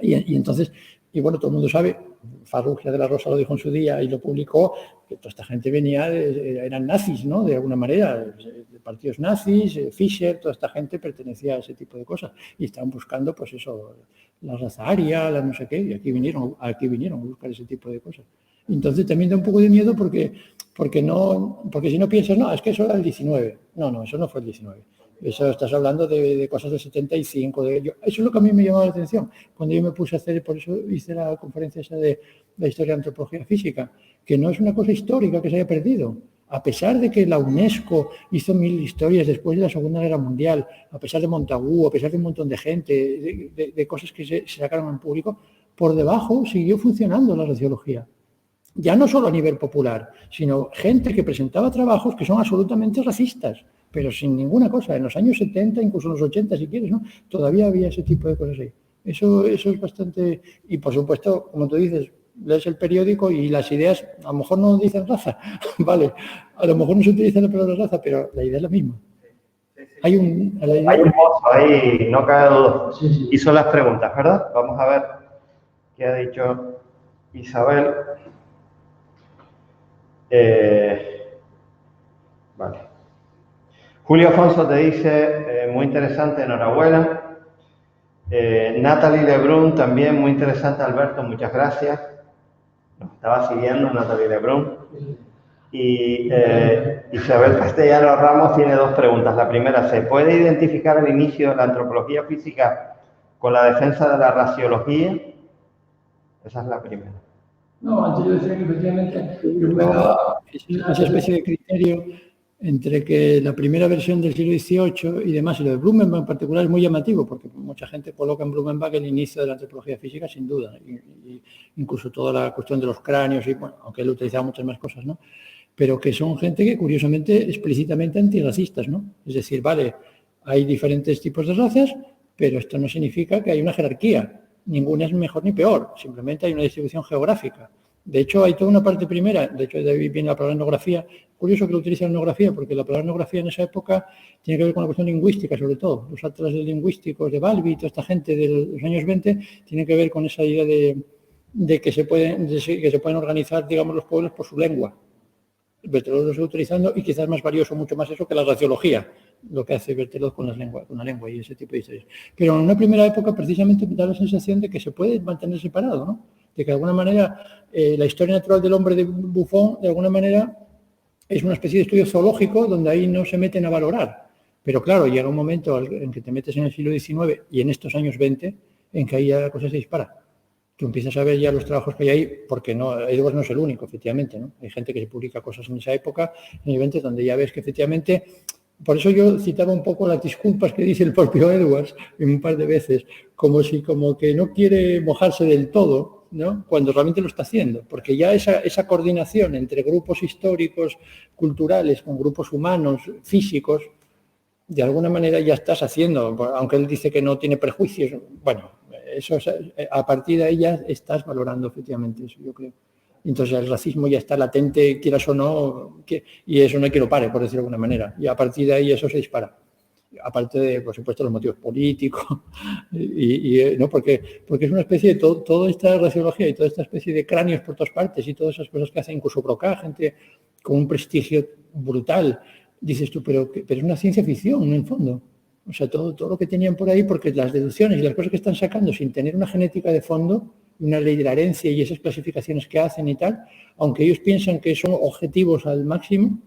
Y entonces, y bueno, todo el mundo sabe, Farrugia de la Rosa lo dijo en su día y lo publicó, que toda esta gente eran nazis, ¿no? De alguna manera, de partidos nazis, Fischer, toda esta gente pertenecía a ese tipo de cosas y estaban buscando, pues eso, la raza aria, la no sé qué, y aquí vinieron a buscar ese tipo de cosas. Entonces también da un poco de miedo porque si no piensas, no, es que eso era el 19. No, eso no fue el 19. Eso estás hablando de cosas del 75. Eso es lo que a mí me llamó la atención. Cuando yo me puse a hacer, por eso hice la conferencia esa de la historia de antropología física, que no es una cosa histórica que se haya perdido. A pesar de que la UNESCO hizo 1000 historias después de la Segunda Guerra Mundial, a pesar de Montagu, a pesar de un montón de gente, de cosas que se sacaron en público, por debajo siguió funcionando la raciología. Ya no solo a nivel popular, sino gente que presentaba trabajos que son absolutamente racistas, pero sin ninguna cosa. En los años 70, incluso en los 80, si quieres, ¿no? Todavía había ese tipo de cosas ahí. Eso es bastante... Y, por supuesto, como tú dices, lees el periódico y las ideas a lo mejor no dicen raza, ¿vale? A lo mejor no se utiliza la palabra raza, pero la idea es la misma. Hay un pozo ahí, no cabe duda. Sí. Hizo las preguntas, ¿verdad? Vamos a ver qué ha dicho Isabel. Vale. Julio Afonso te dice, muy interesante, enhorabuena. Natalie Lebrun también, muy interesante, Alberto, muchas gracias. Nos estaba siguiendo Natalie Lebrun. Y Isabel Castellano Ramos tiene dos preguntas. La primera, ¿se puede identificar el inicio de la antropología física con la defensa de la raciología? Esa es la primera. No, antes yo decía que efectivamente esa especie de criterio entre que la primera versión del siglo XVIII y demás, y lo de Blumenbach en particular, es muy llamativo, porque mucha gente coloca en Blumenbach el inicio de la antropología física, sin duda, y incluso toda la cuestión de los cráneos, y bueno, aunque él utilizaba muchas más cosas, ¿no? Pero que son gente que, curiosamente, explícitamente antirracistas, ¿no? Es decir, vale, hay diferentes tipos de razas, pero esto no significa que hay una jerarquía. Ninguna es mejor ni peor, simplemente hay una distribución geográfica. De hecho, hay toda una parte primera, de hecho, de ahí viene la palabra etnografía. Curioso que lo utilice la etnografía, porque la palabra etnografía en esa época tiene que ver con la cuestión lingüística, sobre todo. Los atlas lingüísticos de Balbi y toda esta gente de los años 20 tienen que ver con esa idea de que se pueden organizar, digamos, los pueblos por su lengua. Berthelot lo está utilizando y quizás más valioso, mucho más eso que la raciología, lo que hace Berthelot con la lengua y ese tipo de historias. Pero en una primera época precisamente da la sensación de que se puede mantener separado, ¿no? De que de alguna manera la historia natural del hombre de Buffon, de alguna manera, es una especie de estudio zoológico donde ahí no se meten a valorar. Pero claro, llega un momento en que te metes en el siglo XIX y en estos años 20 en que ahí ya la cosa se dispara. Tú empiezas a ver ya los trabajos que hay ahí, porque no, Edwards no es el único, efectivamente, ¿no? Hay gente que se publica cosas en esa época, en eventos donde ya ves que efectivamente, por eso yo citaba un poco las disculpas que dice el propio Edwards un par de veces, como que no quiere mojarse del todo, ¿no? Cuando realmente lo está haciendo, porque ya esa coordinación entre grupos históricos, culturales, con grupos humanos, físicos, de alguna manera ya estás haciendo, aunque él dice que no tiene prejuicios, bueno, eso a partir de ahí ya estás valorando efectivamente eso, yo creo. Entonces el racismo ya está latente, quieras o no, y eso no hay que lo pare, por decirlo de alguna manera, y a partir de ahí eso se dispara. Aparte de, por supuesto, los motivos políticos, ¿no? Porque es una especie de toda esta raciología y toda esta especie de cráneos por todas partes y todas esas cosas que hacen incluso Broca, gente con un prestigio brutal. Dices tú, pero es una ciencia ficción, en el fondo. O sea, todo lo que tenían por ahí, porque las deducciones y las cosas que están sacando sin tener una genética de fondo, una ley de la herencia y esas clasificaciones que hacen y tal, aunque ellos piensan que son objetivos al máximo,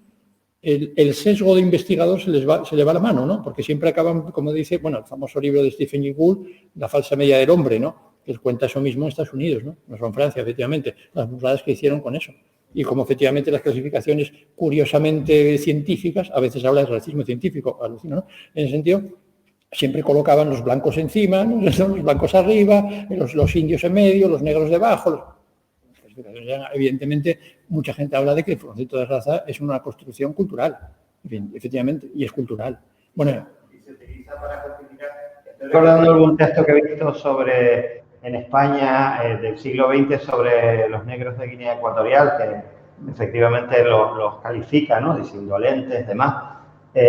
el sesgo de investigador se le va la mano, ¿no? Porque siempre acaban, como dice, bueno, el famoso libro de Stephen Jay Gould, La falsa medida del hombre, ¿no? Que cuenta eso mismo en Estados Unidos, ¿no? No son Francia, efectivamente, las burradas que hicieron con eso. Y como efectivamente las clasificaciones curiosamente científicas, a veces habla de racismo científico, alucino, ¿no? En ese sentido, siempre colocaban los blancos encima, ¿no? Los blancos arriba, los indios en medio, los negros debajo. Evidentemente, mucha gente habla de que el concepto de raza es una construcción cultural, efectivamente, y es cultural. Bueno, y se utiliza para justificar. Estoy recordando algún texto que he visto en España del siglo XX sobre los negros de Guinea Ecuatorial, que efectivamente los califica, ¿no? Diciendo indolentes, demás,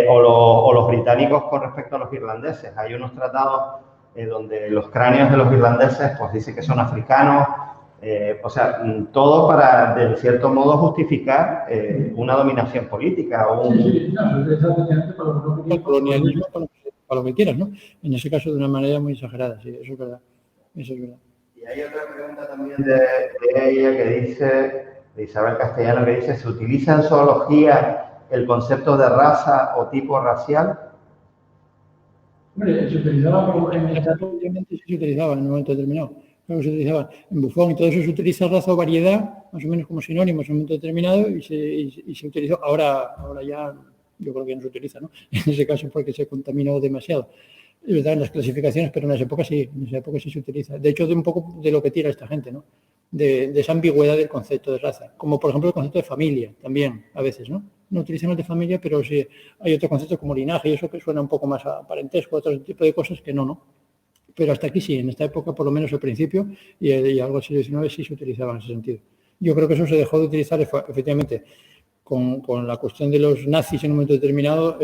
o los británicos con respecto a los irlandeses. Hay unos tratados donde los cráneos de los irlandeses, pues dice que son africanos. O sea, todo para, de cierto modo, justificar una dominación política o un... Sí, no, exactamente para el colonialismo, para lo que quieras, ¿no? En ese caso, de una manera muy exagerada, sí, eso es verdad. Eso es verdad. Y hay otra pregunta también de ella que dice, de Isabel Castellano, que dice, ¿se utiliza en zoología el concepto de raza o tipo racial? Hombre, se utilizaba obviamente sí se utilizaba en un momento determinado. Claro, se utilizaba en Buffon y todo eso se utiliza raza o variedad, más o menos como sinónimos en un momento determinado y se utilizó. Ahora ya yo creo que no se utiliza, ¿no? En ese caso porque se contaminó demasiado. Es verdad, en las clasificaciones, pero en esa época sí se utiliza. De hecho, de un poco de lo que tira esta gente, ¿no? De esa ambigüedad del concepto de raza. Como, por ejemplo, el concepto de familia, también, a veces, ¿no? no utilizamos de familia, pero sí hay otro concepto como linaje y eso que suena un poco más a parentesco, otro tipo de cosas que no. Pero hasta aquí sí, en esta época, por lo menos al principio, y algo del siglo XIX sí se utilizaba en ese sentido. Yo creo que eso se dejó de utilizar efectivamente con la cuestión de los nazis en un momento determinado,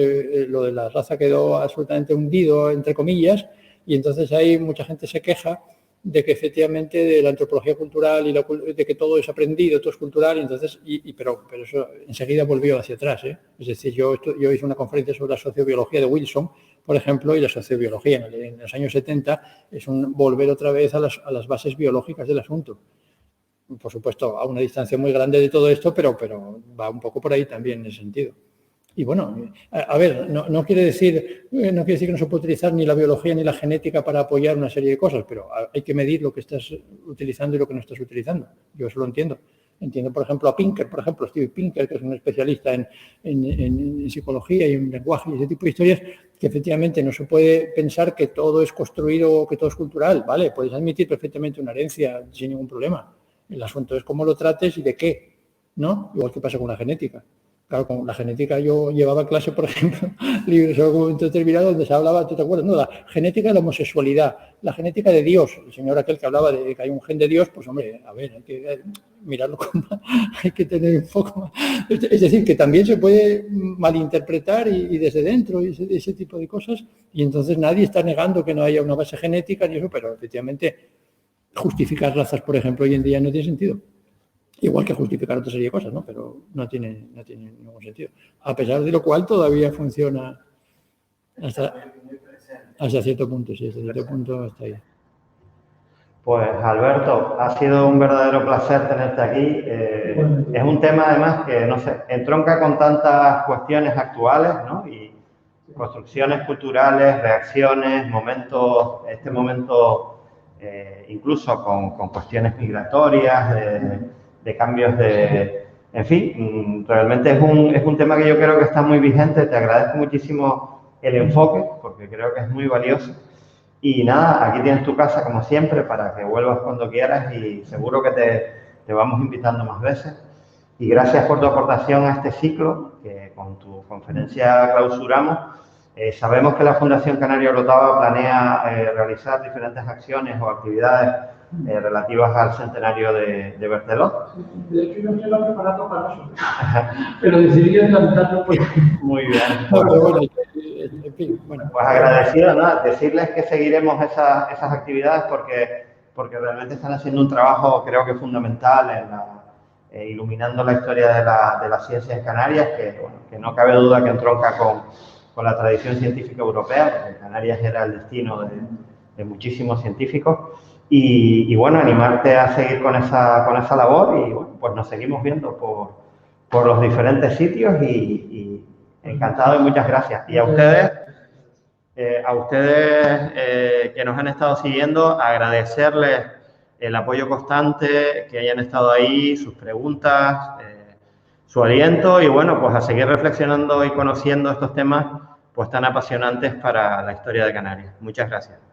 lo de la raza quedó absolutamente hundido, entre comillas, y entonces ahí mucha gente se queja de que efectivamente de la antropología cultural y de que todo es aprendido, todo es cultural, y entonces, pero eso enseguida volvió hacia atrás. Es decir, yo hice una conferencia sobre la sociobiología de Wilson, por ejemplo, y la sociobiología en los años 70 es un volver otra vez a las bases biológicas del asunto. Por supuesto, a una distancia muy grande de todo esto, pero va un poco por ahí también en ese sentido. Y bueno, a ver, no quiere decir que no se puede utilizar ni la biología ni la genética para apoyar una serie de cosas, pero hay que medir lo que estás utilizando y lo que no estás utilizando. Yo eso lo entiendo. Entiendo, por ejemplo, a Pinker, Steve Pinker, que es un especialista en psicología y en lenguaje y ese tipo de historias, que efectivamente no se puede pensar que todo es construido o que todo es cultural, ¿vale? Puedes admitir perfectamente una herencia sin ningún problema. El asunto es cómo lo trates y de qué, ¿no? Igual que pasa con la genética. Claro, con la genética yo llevaba clase, por ejemplo, libros en algún momento determinado donde se hablaba, ¿tú te acuerdas? No, la genética de la homosexualidad, la genética de Dios. El señor aquel que hablaba de que hay un gen de Dios, pues hombre, a ver, hay que mirarlo hay que tener un poco más. Es decir, que también se puede malinterpretar y desde dentro y ese tipo de cosas. Y entonces nadie está negando que no haya una base genética ni eso, pero efectivamente justificar razas, por ejemplo, hoy en día no tiene sentido. Igual que justificar otra serie de cosas, ¿no? Pero no tiene ningún sentido. A pesar de lo cual todavía funciona hasta cierto punto, sí, hasta cierto punto hasta ahí. Pues Alberto, ha sido un verdadero placer tenerte aquí. Es un tema además que, no sé, entronca con tantas cuestiones actuales, ¿no? Y construcciones culturales, reacciones, momentos, este momento incluso con cuestiones migratorias, de cambios de... En fin, realmente es un tema que yo creo que está muy vigente. Te agradezco muchísimo el enfoque, porque creo que es muy valioso. Y nada, aquí tienes tu casa como siempre para que vuelvas cuando quieras y seguro que te vamos invitando más veces. Y gracias por tu aportación a este ciclo, que con tu conferencia clausuramos. Sabemos que la Fundación Canario Orotava planea realizar diferentes acciones o actividades relativas al centenario de Bertelot. De hecho, yo estoy preparando para eso, pero decidí adelantarlo porque... Muy bien. En fin, bueno. Pues agradecido, ¿no? Decirles que seguiremos esas actividades porque realmente están haciendo un trabajo, creo que fundamental en iluminando la historia de la ciencia en Canarias, que no cabe duda que entronca con la tradición científica europea, porque Canarias era el destino de muchísimos científicos. Y bueno, animarte a seguir con esa labor y bueno, pues nos seguimos viendo por los diferentes sitios y encantado y muchas gracias. Y a ustedes que nos han estado siguiendo, agradecerles el apoyo constante, que hayan estado ahí, sus preguntas, su aliento y bueno, pues a seguir reflexionando y conociendo estos temas pues tan apasionantes para la historia de Canarias. Muchas gracias.